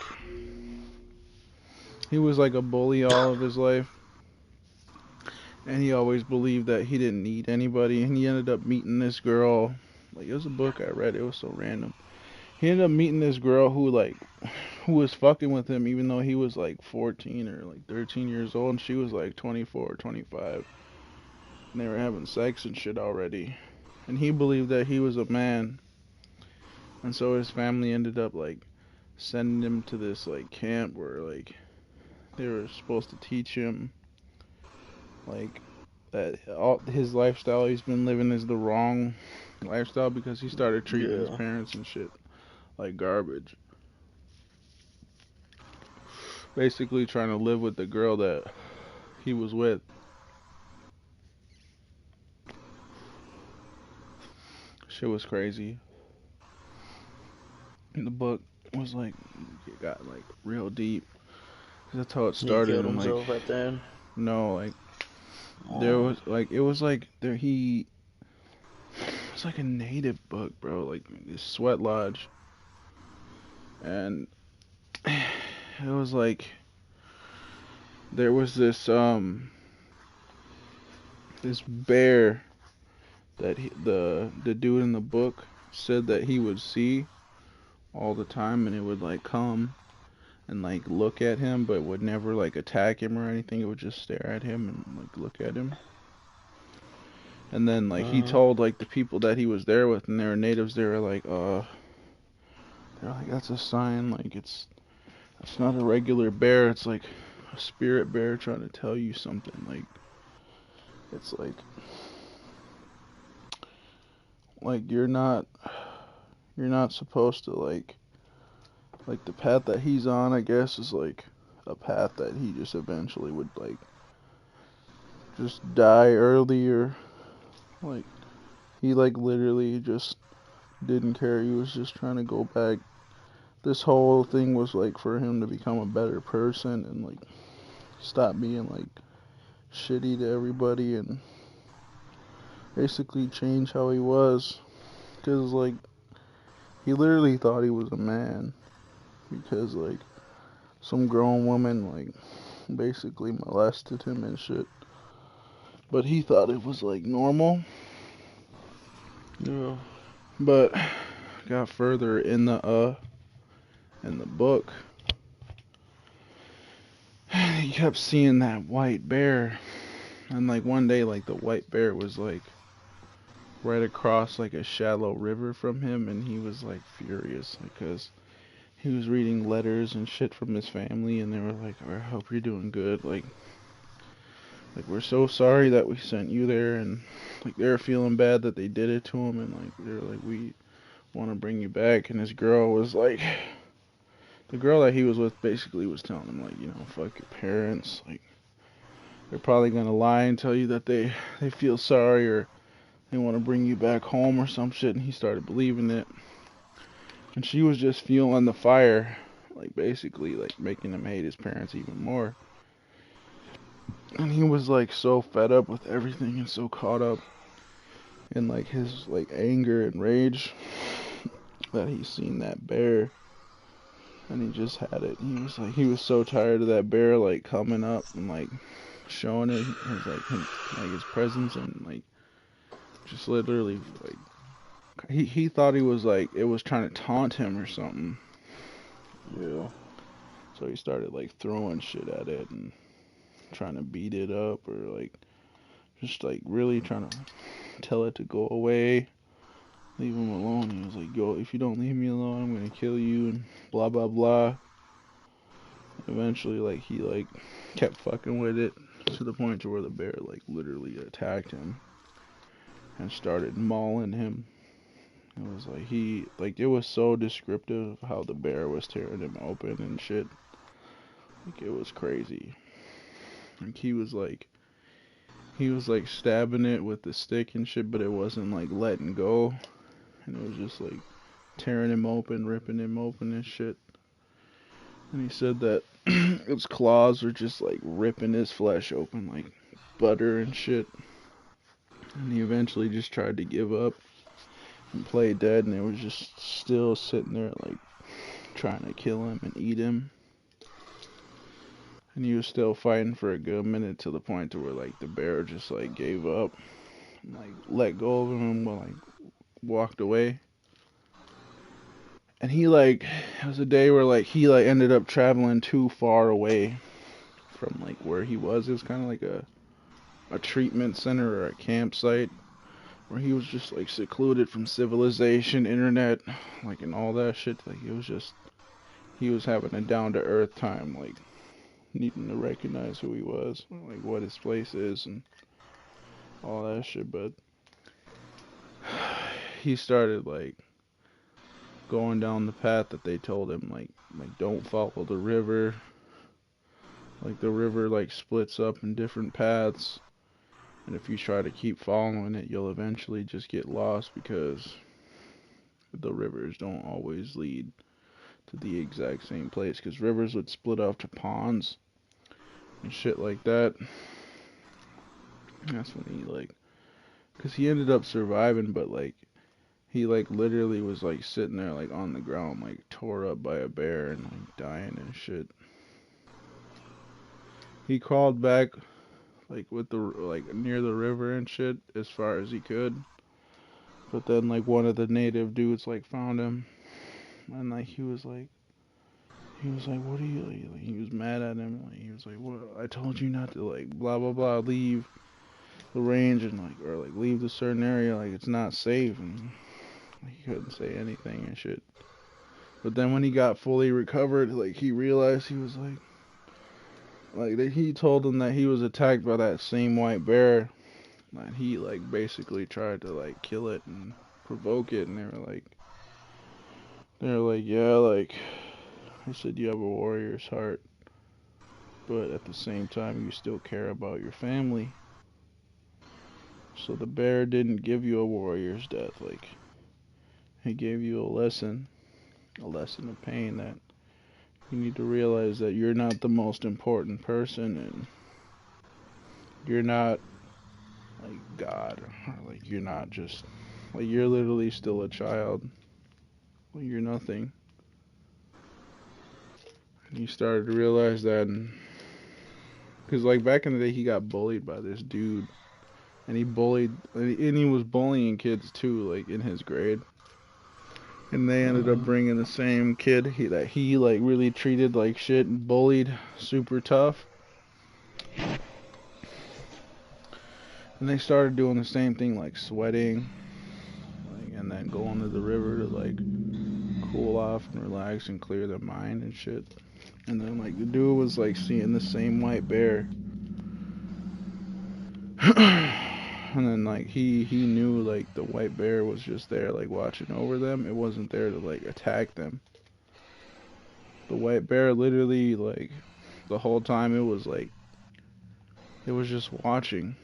S6: he was like a bully all of his life. And he always believed that he didn't need anybody. And he ended up meeting this girl. Like, it was a book I read. It was so random. He ended up meeting this girl who was fucking with him even though he was like 14 or like 13 years old. And she was like 24 or 25. And they were having sex and shit already. And he believed that he was a man. And so his family ended up like sending him to this like camp where like they were supposed to teach him like that all his lifestyle he's been living is the wrong lifestyle because he started treating his
S2: Yeah.
S6: parents and shit like garbage. Basically trying to live with the girl that he was with. Shit was crazy. And the book was like, it got like real deep. That's how it
S2: He
S6: started.
S2: killed
S6: And like,
S2: himself at the end.
S6: no, like, there was like, it was like, it's like a native book, bro. Like, this sweat lodge. And it was like, there was this, this bear that the dude in the book said that he would see all the time, and it would like come and like look at him, but would never like attack him or anything. It would just stare at him and like look at him. And then like he told like the people that he was there with, and they were natives. They're like that's a sign. Like it's not a regular bear. It's like a spirit bear trying to tell you something. Like it's like you're not supposed to like the path that he's on, I guess, is like a path that he just eventually would like just die early, or like he like literally just didn't care. He was just trying to go back. This whole thing was like for him to become a better person and like stop being like shitty to everybody and basically change how he was. Because like he literally thought he was a man, because like some grown woman like basically molested him and shit, but he thought it was like normal.
S2: Yeah.
S6: But got further in the book, he kept seeing that white bear, and like one day like the white bear was like right across like a shallow river from him, and he was like furious because he was reading letters and shit from his family, and they were like, I hope you're doing good, like we're so sorry that we sent you there, and like they're feeling bad that they did it to him, and like they're like, we want to bring you back. And this girl was like, the girl that he was with basically was telling him like, you know, fuck your parents, like they're probably gonna lie and tell you that they feel sorry or they want to bring you back home or some shit, and he started believing it. And she was just fueling the fire, like basically like making him hate his parents even more. And he was like so fed up with everything and so caught up in like his like anger and rage that he seen that bear, and he just had it. He was so tired of that bear like coming up and like showing it his presence, and like just literally like he thought he was like it was trying to taunt him or something.
S2: Yeah.
S6: So he started like throwing shit at it and trying to beat it up, or like just like really trying to tell it to go away, leave him alone. He was like, "Go, if you don't leave me alone, I'm gonna kill you," and blah blah blah. Eventually, like he like kept fucking with it to the point to where the bear like literally attacked him and started mauling him. It was like it was so descriptive of how the bear was tearing him open and shit. Like it was crazy. Like he was like stabbing it with the stick and shit, but it wasn't like letting go, and it was just like tearing him open, ripping him open and shit. And he said that its claws were just like ripping his flesh open like butter and shit. And he eventually just tried to give up and play dead, and it was just still sitting there like trying to kill him and eat him. And he was still fighting for a good minute, to the point to where like the bear just like gave up and like let go of him and like walked away. And he like, it was a day where like he like ended up traveling too far away from like where he was. It was kind of like a treatment center or a campsite where he was just like secluded from civilization, internet, like and all that shit. Like it was just, he was having a down to earth time, like needing to recognize who he was, like what his place is and all that shit. But he started like going down the path that they told him, like don't follow the river. Like the river like splits up in different paths, and if you try to keep following it, you'll eventually just get lost, because the rivers don't always lead to the exact same place, because rivers would split off to ponds and shit like that. And that's when he like, because he ended up surviving, but like he like literally was like sitting there like on the ground, like tore up by a bear and like dying and shit. He crawled back like with the like near the river and shit as far as he could. But then like one of the native dudes like found him, and like he was like, what are you like, he was mad at him. Like, he was like, what? I told you not to like blah blah blah leave the range and like or like leave the certain area, like it's not safe, and he couldn't say anything and shit. But then when he got fully recovered, like he realized he was he told him that he was attacked by that same white bear, and he like basically tried to like kill it and provoke it, and they were like, yeah, like I said, you have a warrior's heart, but at the same time you still care about your family. So the bear didn't give you a warrior's death, like he gave you a lesson of pain, that you need to realize that you're not the most important person, and you're not like God, or like you're not just like you're literally still a child. Like, you're nothing. And you started to realize that, because like back in the day, he got bullied by this dude, and he was bullying kids too, like in his grade. And they ended up bringing the same kid that he like really treated like shit and bullied super tough. And they started doing the same thing, like sweating, like, and then going to the river to like cool off and relax and clear their mind and shit. And then like the dude was like seeing the same white bear. And then like he knew like the white bear was just there like watching over them. It wasn't there to like attack them. The white bear literally like the whole time it was just watching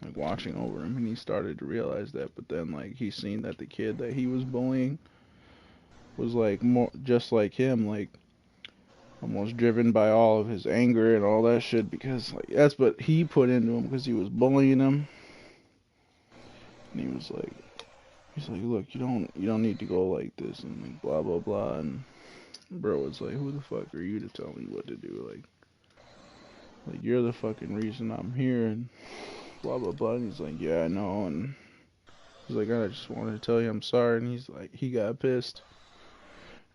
S6: over him, and he started to realize that. But then like he seen that the kid that he was bullying was like more just like him, like almost driven by all of his anger and all that shit, because like that's what he put into him, because he was bullying him. And he's like, look, you don't need to go like this, and like blah blah blah. And bro was like, who the fuck are you to tell me what to do? Like you're the fucking reason I'm here, and blah blah blah. And he's like, yeah, I know. And he's like, I just wanted to tell you I'm sorry. And he's like, he got pissed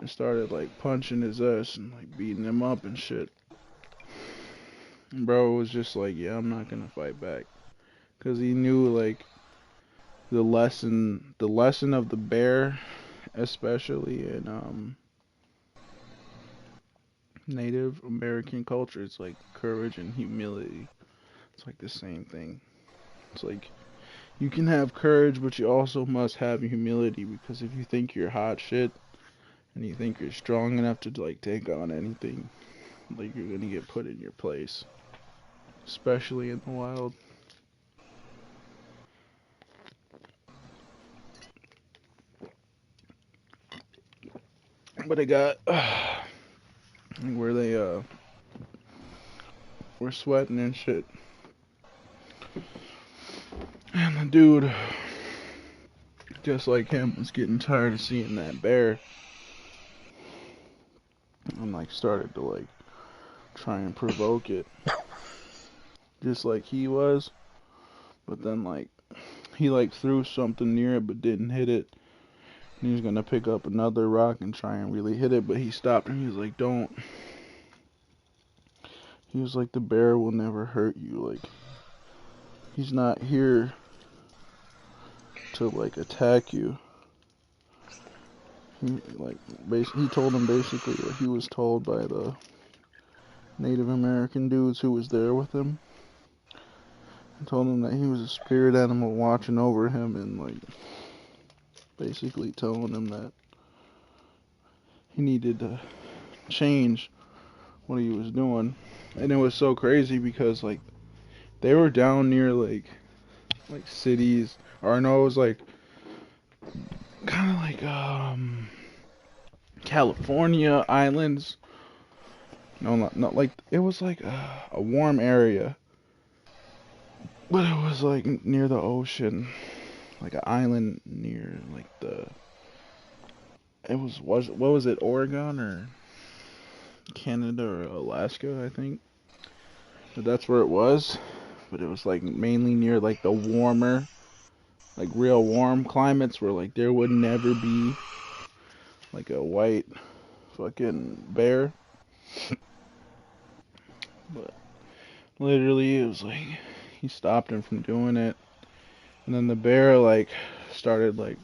S6: and started like punching his ass and like beating him up and shit. And bro was just like, yeah, I'm not gonna fight back, because he knew like the lesson of the bear, especially in Native American culture. It's like courage and humility. It's like the same thing. It's like you can have courage, but you also must have humility, because if you think you're hot shit and you think you're strong enough to like take on anything, like you're gonna get put in your place, especially in the wild. But I got where they were sweating and shit, and the dude, just like him, was getting tired of seeing that bear, and like started to like try and provoke it, just like he was. But then like he like threw something near it but didn't hit it. And he was gonna pick up another rock and try and really hit it, but he stopped and he was like, don't. He was like, the bear will never hurt you. Like, he's not here to like attack you. He told him basically what he was told by the Native American dudes who was there with him. He told him that he was a spirit animal watching over him, and like basically telling him that he needed to change what he was doing. And it was so crazy because like they were down near like cities, or no, it was like kind of like California islands. No, not like, it was like a warm area, but it was like near the ocean, like an island near like what was it, Oregon or Canada or Alaska, I think. But that's where it was. but it was like mainly near like the warmer, like real warm climates where like there would never be like a white fucking bear. But literally it was like he stopped him from doing it. And then the bear like started like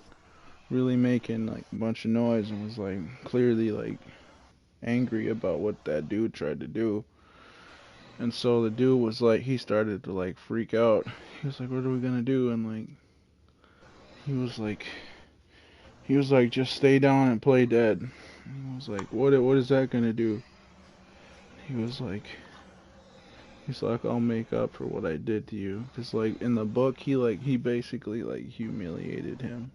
S6: really making like a bunch of noise and was like clearly like angry about what that dude tried to do. And so the dude was like, he started to like freak out. He was like, what are we gonna do? And like, he was like, just stay down and play dead. And he was like, what is that gonna do? He's like, I'll make up for what I did to you. Cause like in the book, he basically like humiliated him.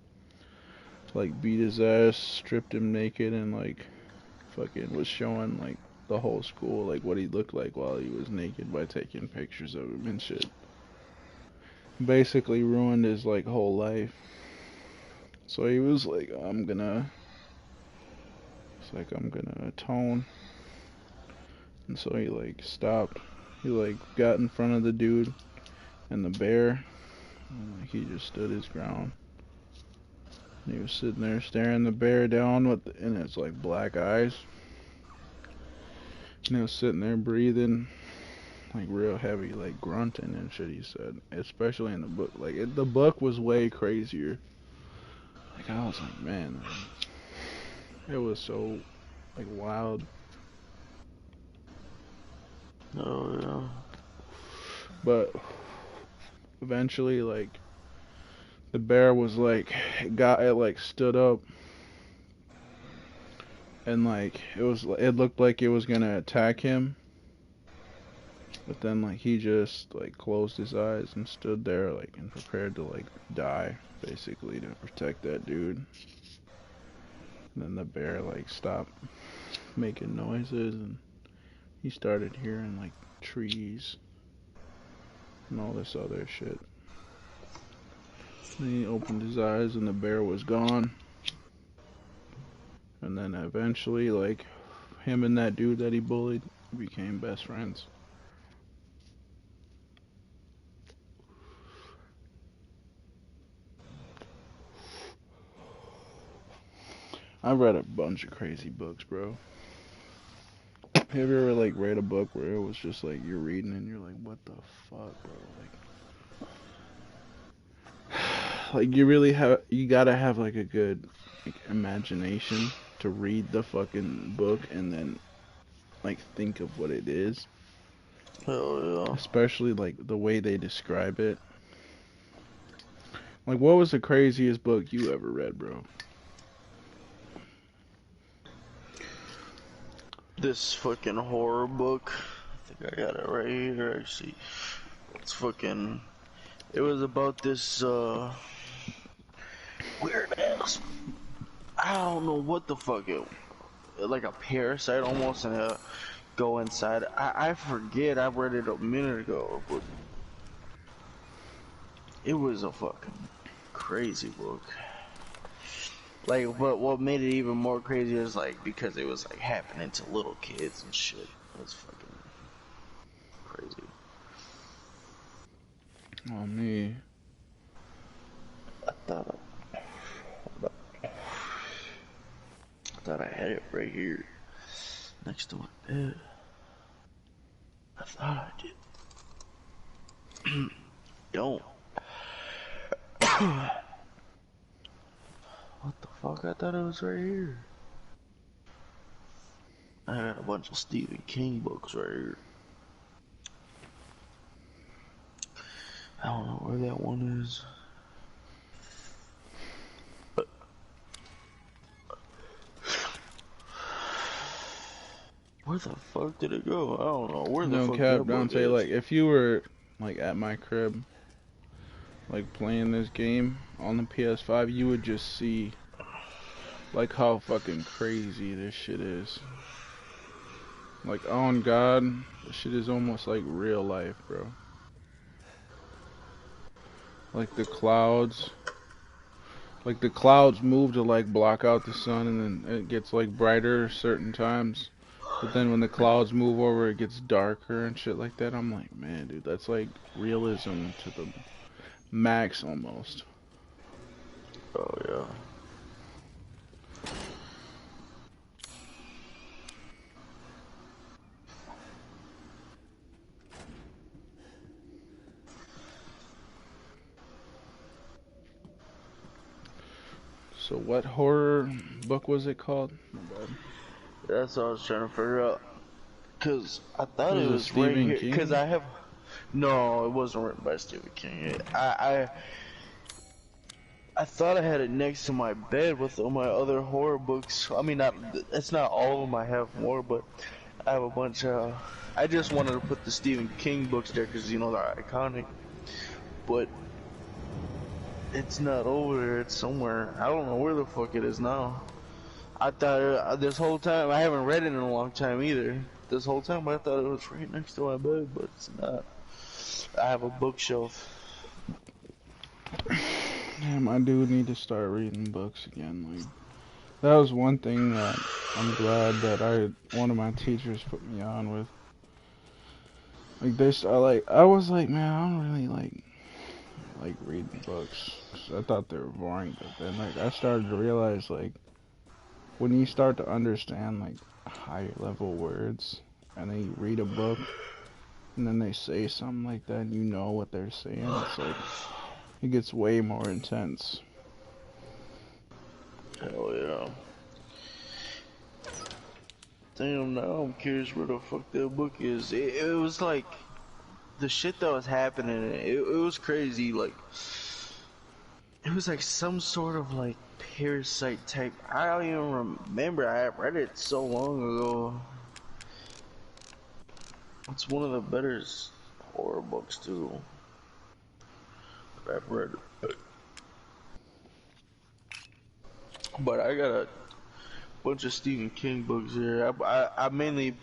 S6: Like beat his ass, stripped him naked, and like fucking was showing like the whole school like what he looked like while he was naked by taking pictures of him and shit. Basically ruined his like whole life. So he was like, I'm gonna atone. And so he like stopped. He like got in front of the dude and the bear. And like, he just stood his ground. And he was sitting there staring the bear down in its like black eyes. And he was sitting there breathing like real heavy, like grunting and shit, he said. Especially in the book. Like the book was way crazier. Like I was like, man, it was so like wild.
S2: Oh yeah.
S6: But eventually like the bear was like it like stood up and like it looked like it was gonna attack him. But then like he just like closed his eyes and stood there like and prepared to like die basically to protect that dude. And then the bear like stopped making noises and he started hearing like trees and all this other shit. Then he opened his eyes and the bear was gone. And then eventually like him and that dude that he bullied became best friends. I've read a bunch of crazy books, bro. Have you ever like read a book where it was just like you're reading and you're like, what the fuck, bro? Like you gotta have like a good like, imagination to read the fucking book and then like think of what it is.
S2: Hell yeah.
S6: Especially like the way they describe it. Like what was the craziest book you ever read, bro?
S2: This fucking horror book. I think I got it right here actually. It's fucking. It was about this weird ass. I don't know what the fuck it. Like a parasite almost, and go inside. I forget. I read it a minute ago, but it was a fucking crazy book. Like, but what made it even more crazy is like because it was like happening to little kids and shit. It was fucking crazy.
S6: Oh me.
S2: I thought I had it right here next to my bed. I thought I did. Don't. What the fuck? I thought it was right here. I got a bunch of Stephen King books right here. I don't know where that one is. Where the fuck did it go? I don't know. Where the
S6: No
S2: fuck
S6: cap,
S2: that book
S6: Dante,
S2: is.
S6: like if you were like at my crib like playing this game on the PS5, you would just see like how fucking crazy this shit is. Like on God, this shit is almost like real life, bro. Like the clouds move to like block out the sun and then it gets like brighter certain times. But then when the clouds move over, it gets darker and shit like that. I'm like, man, dude, that's like realism to the max almost.
S2: Oh yeah.
S6: So what horror book was it called? My bad.
S2: That's what I was trying to figure out. Cause I thought
S6: Was
S2: it
S6: it
S2: was right
S6: Stephen
S2: here.
S6: King?
S2: Cause I have. No, it wasn't written by Stephen King. I thought I had it next to my bed with all my other horror books. I mean, not. It's not all of them. I have more, but I have a bunch of. I just wanted to put the Stephen King books there because you know they're iconic. But it's not over there. It's somewhere. I don't know where the fuck it is now. I thought this whole time, I haven't read it in a long time either. This whole time I thought it was right next to my bed, but it's not. I have a bookshelf.
S6: Damn, I do need to start reading books again. Like that was one thing that I'm glad that one of my teachers put me on with. Like this, I was like, man, I don't really like reading books. 'Cause I thought they were boring, but then like I started to realize like when you start to understand like higher level words, and then you read a book, and then they say something like that, and you know what they're saying. It's like it gets way more intense.
S2: Hell yeah. Damn, now I'm curious where the fuck that book is. It was like the shit that was happening. It was crazy. Like it was like some sort of like parasite type. I don't even remember. I read it so long ago. It's one of the better horror books too. I've read it. But I got a bunch of Stephen King books here. I mainly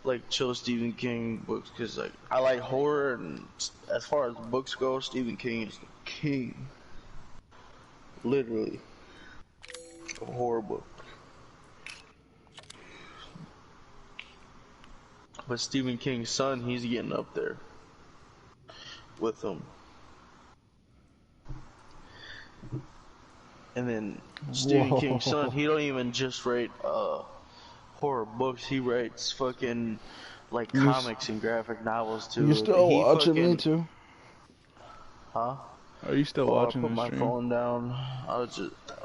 S2: like chill Stephen King books because like I like horror, and as far as books go, Stephen King is the king. Literally, a horror book. But Stephen King's son, he's getting up there with him. And then Stephen
S6: Whoa.
S2: King's son, he don't even just write horror books. He writes fucking like comics and graphic novels too.
S6: You still
S2: He
S6: watching
S2: fucking,
S6: me too?
S2: huh?
S6: Are you still
S2: Oh, I
S6: watching
S2: put
S6: the
S2: my
S6: stream?
S2: phone down. I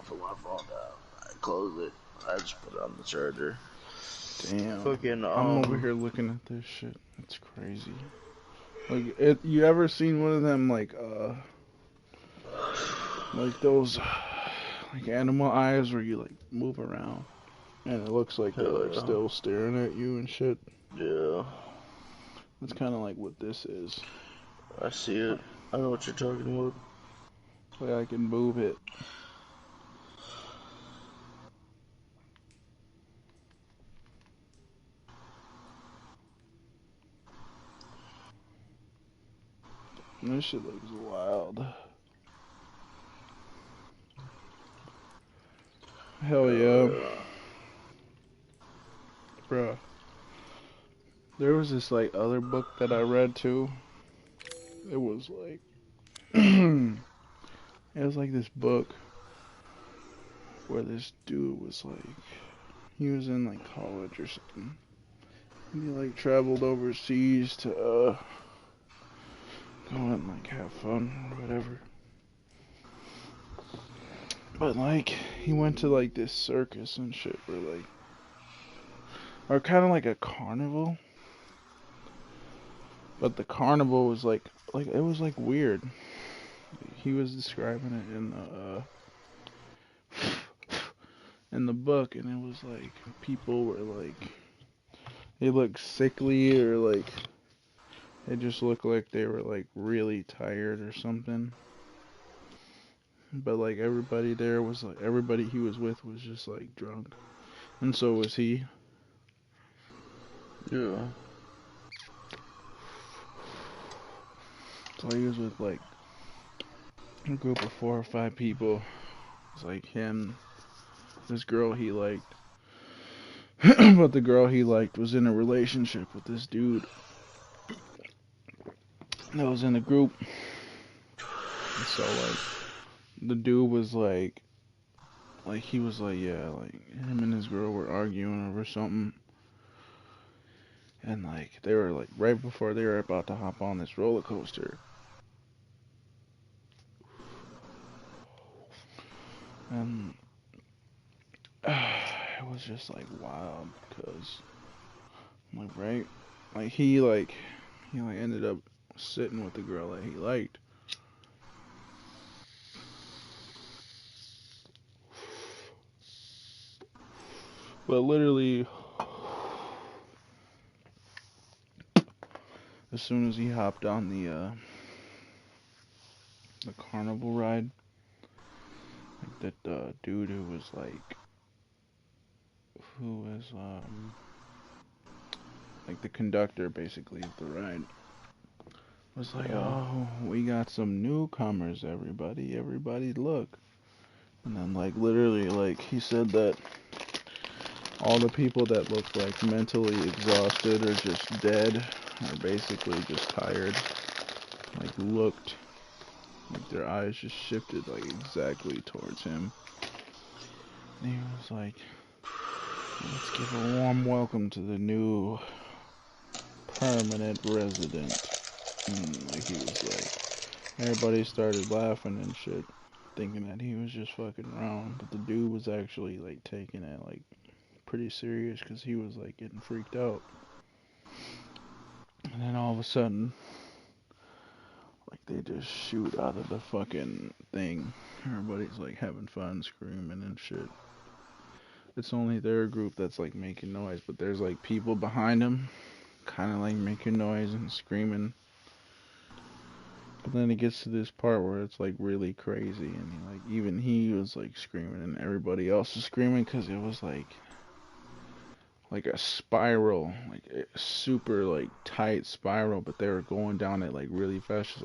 S2: put my phone down. I closed it. I just put it on the charger.
S6: Damn.
S2: Fucking
S6: I'm over here looking at this shit. It's crazy. Like, you ever seen one of them like those like animal eyes where you like move around and it looks like they're like
S2: yeah.
S6: still staring at you and shit?
S2: Yeah,
S6: That's kind of like what this is.
S2: I see it. I know what you're talking about.
S6: Like I can move it. And this shit looks wild. Hell yeah. Bruh. There was this like other book that I read too. It was like it was like this book where this dude was like he was in like college or something. And he like traveled overseas to go and like have fun or whatever. But like he went to like this circus and shit where like or kind of like a carnival. But the carnival was like it was like weird. He was describing it in the book, and it was like people were like they looked sickly or like they just looked like they were like really tired or something. But like everybody there was like everybody he was with was just like drunk, and so was he.
S2: Yeah.
S6: So he was with like a group of 4 or 5 people. It's like him, this girl he liked, But the girl he liked was in a relationship with this dude that was in the group. And so like the dude was like he was like, yeah, like him and his girl were arguing over something. And like they were like right before they were about to hop on this roller coaster. And it was just like wild because like right like he ended up sitting with the girl that he liked. But literally as soon as he hopped on the carnival ride, like that dude who was like the conductor basically of the ride was like, oh, we got some newcomers, everybody look. And then like literally like he said that all the people that looked like mentally exhausted or just dead or basically just tired like looked like their eyes just shifted like exactly towards him. And he was like, let's give a warm welcome to the new permanent resident. And like he was like, everybody started laughing and shit, thinking that he was just fucking around. But the dude was actually like taking it like pretty serious because he was like getting freaked out. And then all of a sudden, like they just shoot out of the fucking thing. Everybody's like having fun, screaming and shit. It's only their group that's like making noise, but there's like people behind them, kind of like making noise and screaming. But then it gets to this part where it's like really crazy, and like even he was like screaming, and everybody else was screaming because it was like a spiral, like a super like tight spiral, but they were going down it like really fast, just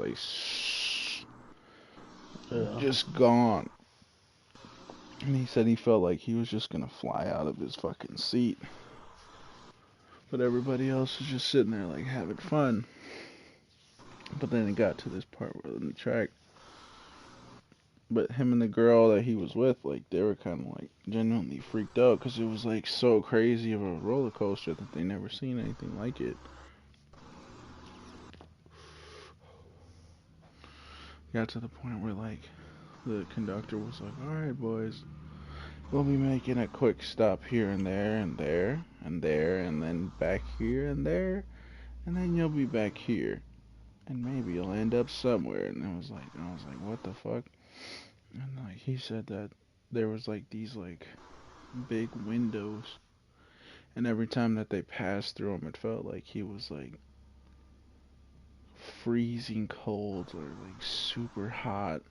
S6: like just gone. And he said he felt like he was just gonna fly out of his fucking seat. But everybody else was just sitting there like having fun. But then it got to this part where in the track, but him and the girl that he was with, like they were kind of like genuinely freaked out because it was like so crazy of a roller coaster that they never seen anything like it. Got to the point where like the conductor was like, alright boys, we'll be making a quick stop here and there and there and there and then back here and there and then you'll be back here and maybe you'll end up somewhere. And I was like what the fuck? And like he said that there was like these like big windows, and every time that they passed through them it felt like he was like freezing cold or like super hot,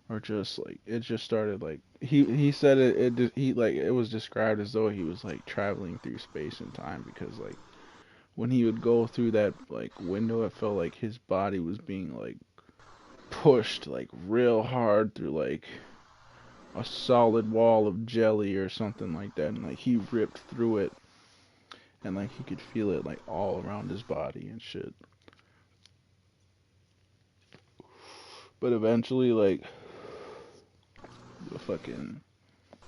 S6: or just like it just started like he said he like it was described as though he was like traveling through space and time, because like when he would go through that like window it felt like his body was being like pushed like real hard through like a solid wall of jelly or something like that, and like he ripped through it, and like he could feel it like all around his body and shit. But eventually like the fucking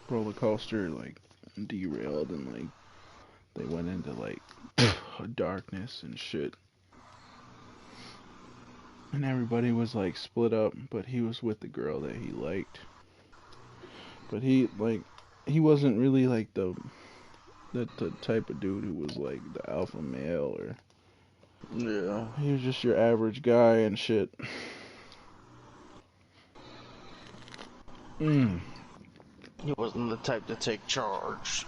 S6: roller coaster like derailed, and like they went into like darkness and shit, and everybody was like split up, but he was with the girl that he liked. But he wasn't really like the type of dude who was like the alpha male, or
S2: Yeah.
S6: he was just your average guy and shit.
S2: He wasn't the type to take charge.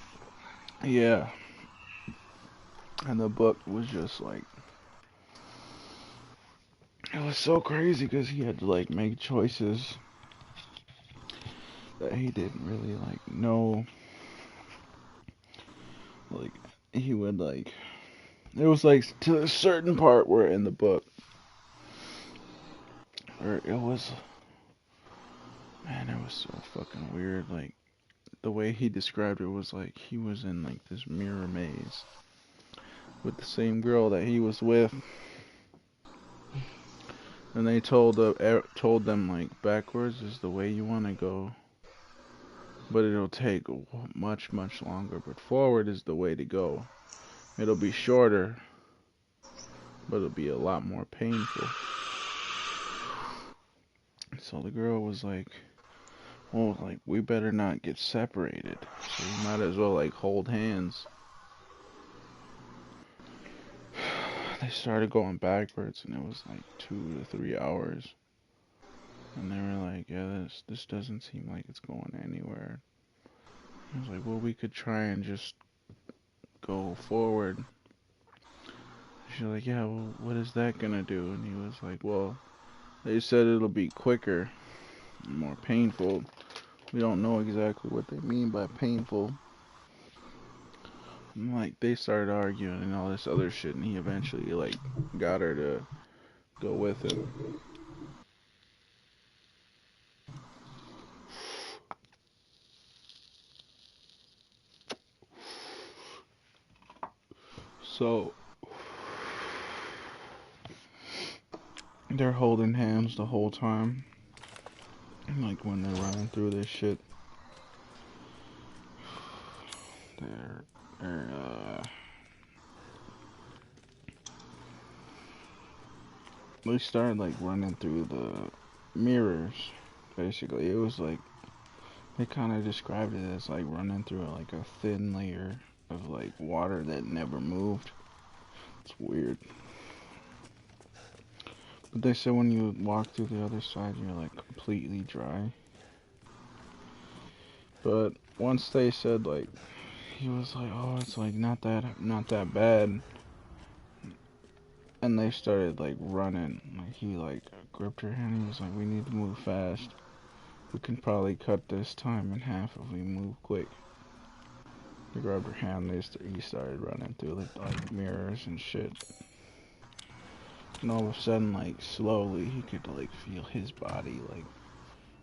S6: Yeah. And the book was just like, it was so crazy because he had to like make choices that he didn't really like know. Like he would like, it was like to a certain part where in the book where it was, man, it was so fucking weird. Like the way he described it was like he was in like this mirror maze with the same girl that he was with, and they told them like backwards is the way you want to go, but it'll take much longer. But forward is the way to go. It'll be shorter, but it'll be a lot more painful. So the girl was like, well, like, we better not get separated. So you might as well, like, hold hands. They started going backwards, and it was like 2 to 3 hours. And they were like, yeah, this doesn't seem like it's going anywhere. I was like, well, we could try and just go forward. She's like, yeah, well, what is that gonna do? And he was like, well, they said it'll be quicker and more painful. We don't know exactly what they mean by painful. And like, they started arguing and all this other shit, and he eventually like got her to go with him. So they're holding hands the whole time, like when they're running through this shit. They started like running through the mirrors. Basically, it was like they kind of described it as like running through like a thin layer of like water that never moved. It's weird. But they said when you walk through the other side, you're like completely dry. But once they said like, he was like, oh, it's like not that bad. And they started like running. Like he like gripped her hand. He was like, we need to move fast. We can probably cut this time in half if we move quick. He grabbed her hand. He started running through like mirrors and shit. And all of a sudden, like slowly, he could like feel his body like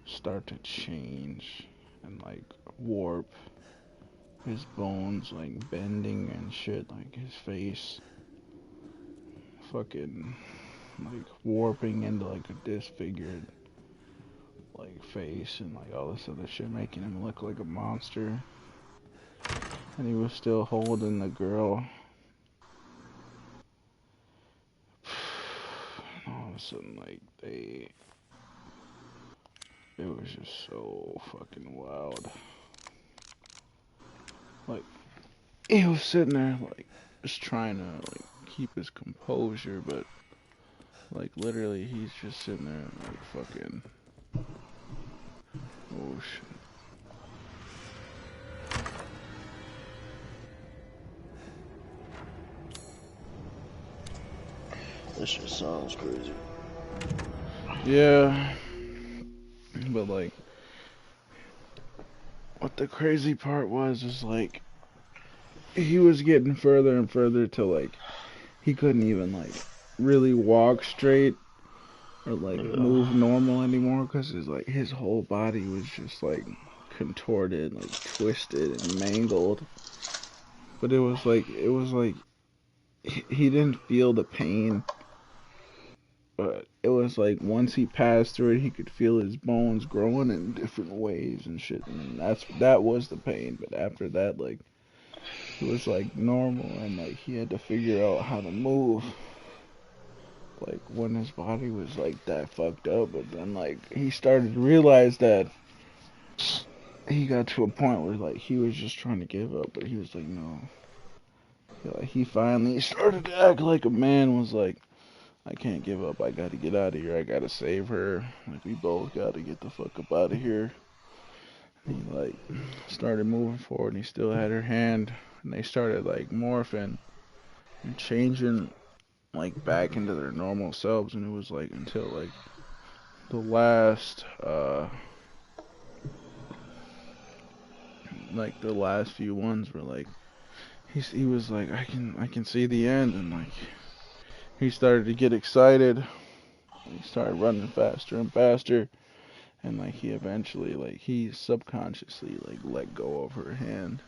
S6: start to change and like warp. His bones like bending and shit. Like his face fucking like warping into like a disfigured like face and like all this other shit, making him look like a monster. And he was still holding the girl. And all of a sudden, like it was just so fucking wild. Like he was sitting there like just trying to like keep his composure, but like literally he's just sitting there like fucking, oh shit.
S2: This shit sounds crazy.
S6: Yeah, but like what the crazy part was is like he was getting further and further to like he couldn't even like really walk straight or like move normal anymore, because his whole body was just like contorted, like twisted and mangled. But it was like he didn't feel the pain, but it was like once he passed through it, he could feel his bones growing in different ways and shit, and that was the pain. But after that, like it was like normal, and like he had to figure out how to move. Like when his body was like that fucked up, but then like he started to realize that he got to a point where like he was just trying to give up, but he was like, no. He finally started to act like a man, was like, I can't give up, I gotta get out of here, I gotta save her, like we both gotta get the fuck up out of here. And he like started moving forward, and he still had her hand, and they started like morphing and changing like back into their normal selves. And it was like until like the last few ones were like he was like, I can see the end, and like he started to get excited. He started running faster and faster, And like he eventually, like he subconsciously like let go of her hand,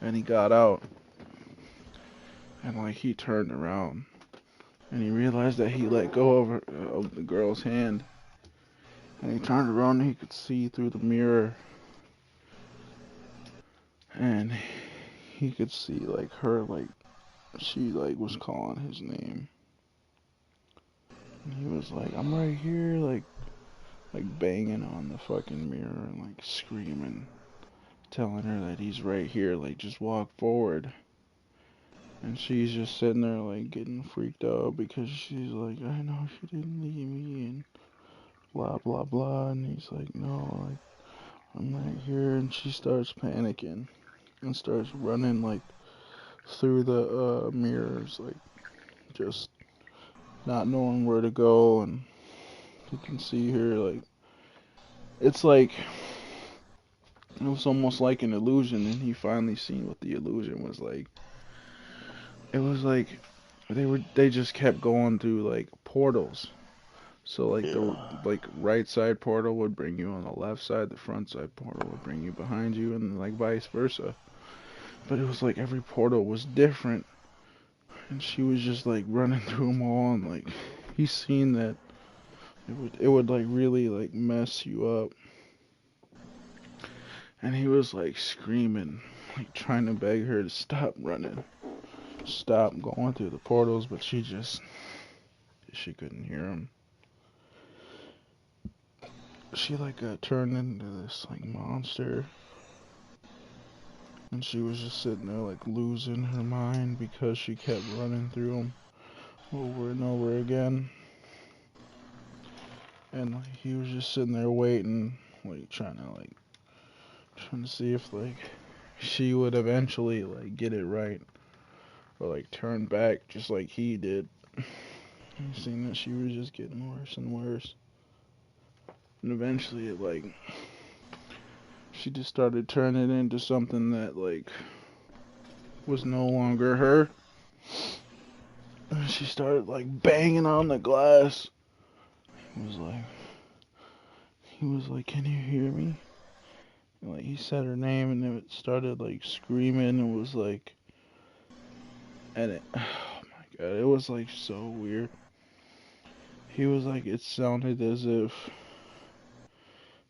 S6: and he got out, and like he turned around, and he realized that he let go of the girl's hand, and he turned around and he could see through the mirror, and he could see like her, like she like was calling his name, and he was like, I'm right here, like banging on the fucking mirror and like screaming, telling her that he's right here, like just walk forward. And she's just sitting there like getting freaked out because she's like, I know she didn't leave me and blah blah blah. And he's like, no, like I'm right here. And she starts panicking and starts running like through the mirrors, like just not knowing where to go. And you can see her like it's like it was almost like an illusion. And he finally seen what the illusion was like. It was like they just kept going through like portals. So like the
S2: Yeah.
S6: like right side portal would bring you on the left side, the front side portal would bring you behind you, and like vice versa. But it was like every portal was different, and she was just like running through them all, and like he's seen that it would like really like mess you up, and he was like screaming, like trying to beg her to stop running, stop going through the portals, but she couldn't hear him. She like got turned into this like monster, and she was just sitting there like losing her mind because she kept running through them over and over again. And like he was just sitting there waiting, like trying to see if like she would eventually like get it right or like turn back just like he did. He seen that she was just getting worse and worse. And eventually it like she just started turning into something that like was no longer her. And she started like banging on the glass. He was like can you hear me? And, like he said her name and it started like screaming and was like and it oh my god, it was like so weird. He was like it sounded as if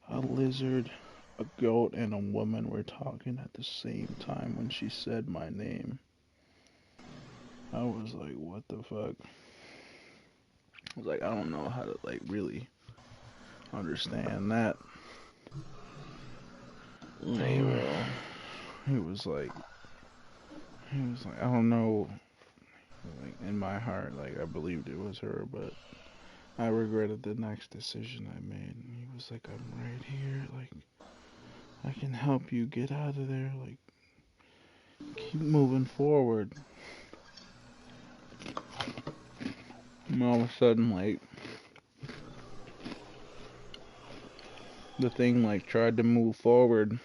S6: a lizard, a goat, and a woman were talking at the same time when she said my name. I was like, what the fuck? I was like, I don't know how to like really understand that.
S2: Yeah.
S6: He was like, I don't know. Like in my heart, like I believed it was her, but I regretted the next decision I made. And he was like, I'm right here. Like I can help you get out of there. Like keep moving forward. And all of a sudden, like the thing like tried to move forward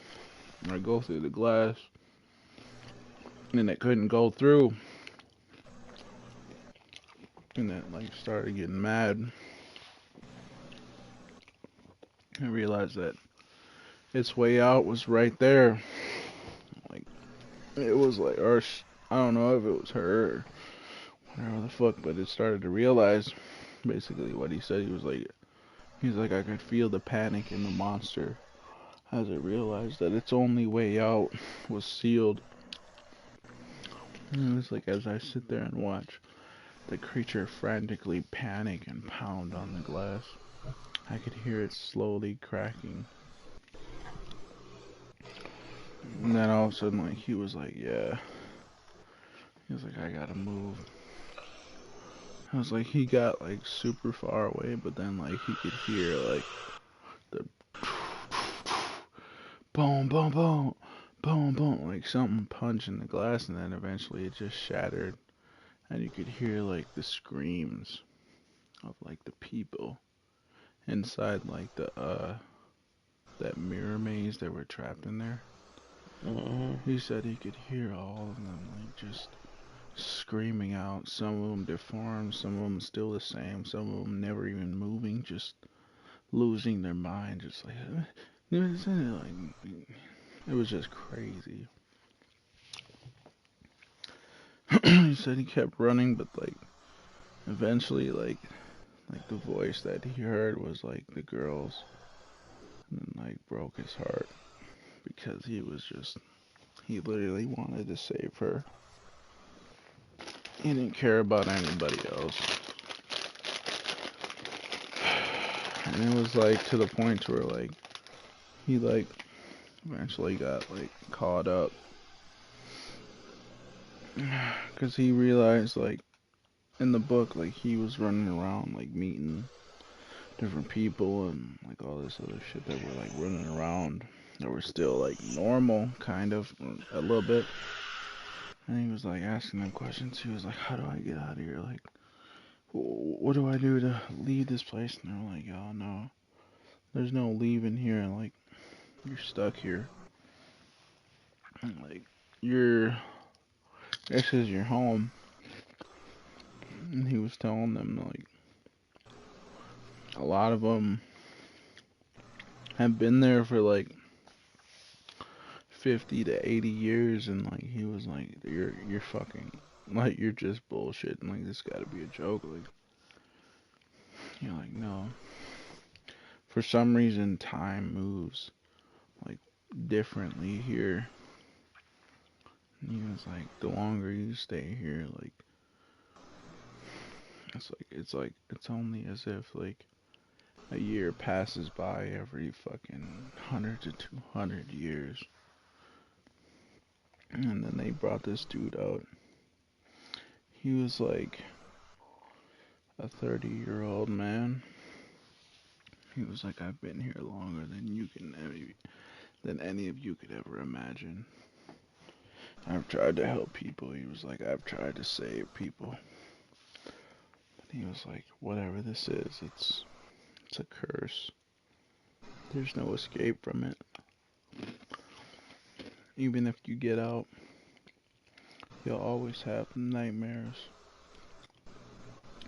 S6: or go through the glass, and it couldn't go through. And it like started getting mad. I realized that its way out was right there. Like it was like, or I don't know if it was her or whatever the fuck, but it started to realize basically what he said. He's like, I could feel the panic in the monster as it realized that its only way out was sealed. And it was like, as I sit there and watch the creature frantically panic and pound on the glass, I could hear it slowly cracking. And then all of a sudden, like, he was like, yeah. He was like, I gotta move. I was like, he got, like, super far away, but then, like, he could hear, like, the boom, boom, boom, boom, boom, like something punching the glass, and then eventually it just shattered. And you could hear, like, the screams of, like, the people inside, like, that mirror maze that were trapped in there. He said he could hear all of them, like, just screaming out. Some of them deformed, some of them still the same, some of them never even moving, just losing their mind, just like, you know what I'm saying? Like, it was just crazy. He said he kept running, but like eventually, like the voice that he heard was like the girl's, and like broke his heart because he literally wanted to save her. He didn't care about anybody else. And it was like to the point where like he like eventually got like caught up because he realized like in the book like he was running around like meeting different people and like all this other shit that were like running around that were still like normal kind of a little bit. And he was like asking them questions. He was like, how do I get out of here? Like, what do I do to leave this place? And they're like, oh no, there's no leaving here. Like, you're stuck here. And like, this is your home. And he was telling them like, a lot of them have been there for like 50 to 80 years, and like he was like, you're fucking, like, you're just bullshit, and like this gotta be a joke. Like, you're like, no, for some reason time moves like differently here. And he was like, the longer you stay here, like it's only as if like a year passes by every fucking 100 to 200 years. And then they brought this dude out. He was like a 30-year-old man. He was like, I've been here longer than any of you could ever imagine. I've tried to help people. He was like, I've tried to save people. But he was like, whatever this is, it's a curse. There's no escape from it. Even if you get out, you'll always have nightmares.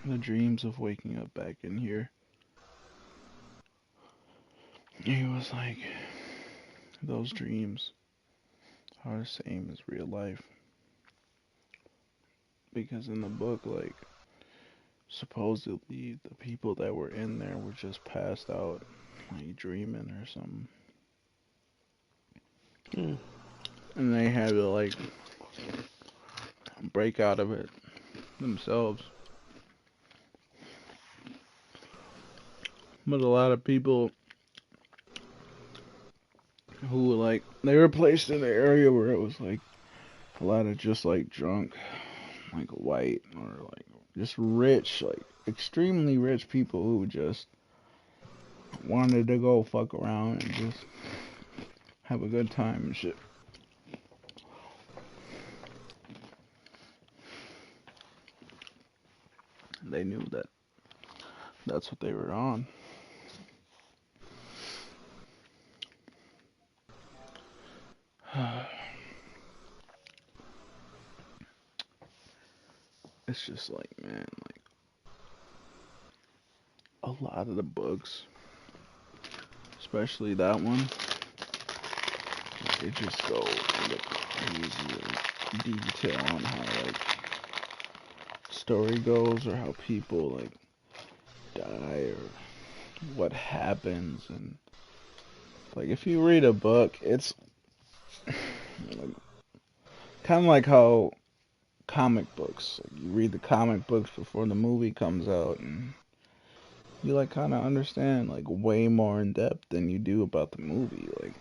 S6: The dreams of waking up back in here. He was like, those dreams are the same as real life. Because in the book, like, supposedly the people that were in there were just passed out, like dreaming or something. And they had to like break out of it themselves. But a lot of people who like, they were placed in an area where it was like a lot of just like drunk, like white or like just rich, like extremely rich people who just wanted to go fuck around and just have a good time and shit. They knew that that's what they were on. It's just like, man, like a lot of the books, especially that one, they just go into crazy like, detail on how like story goes or how people like die or what happens. And like if you read a book, it's like, kind of like how comic books, like, you read the comic books before the movie comes out, and you like kind of understand like way more in depth than you do about the movie. Like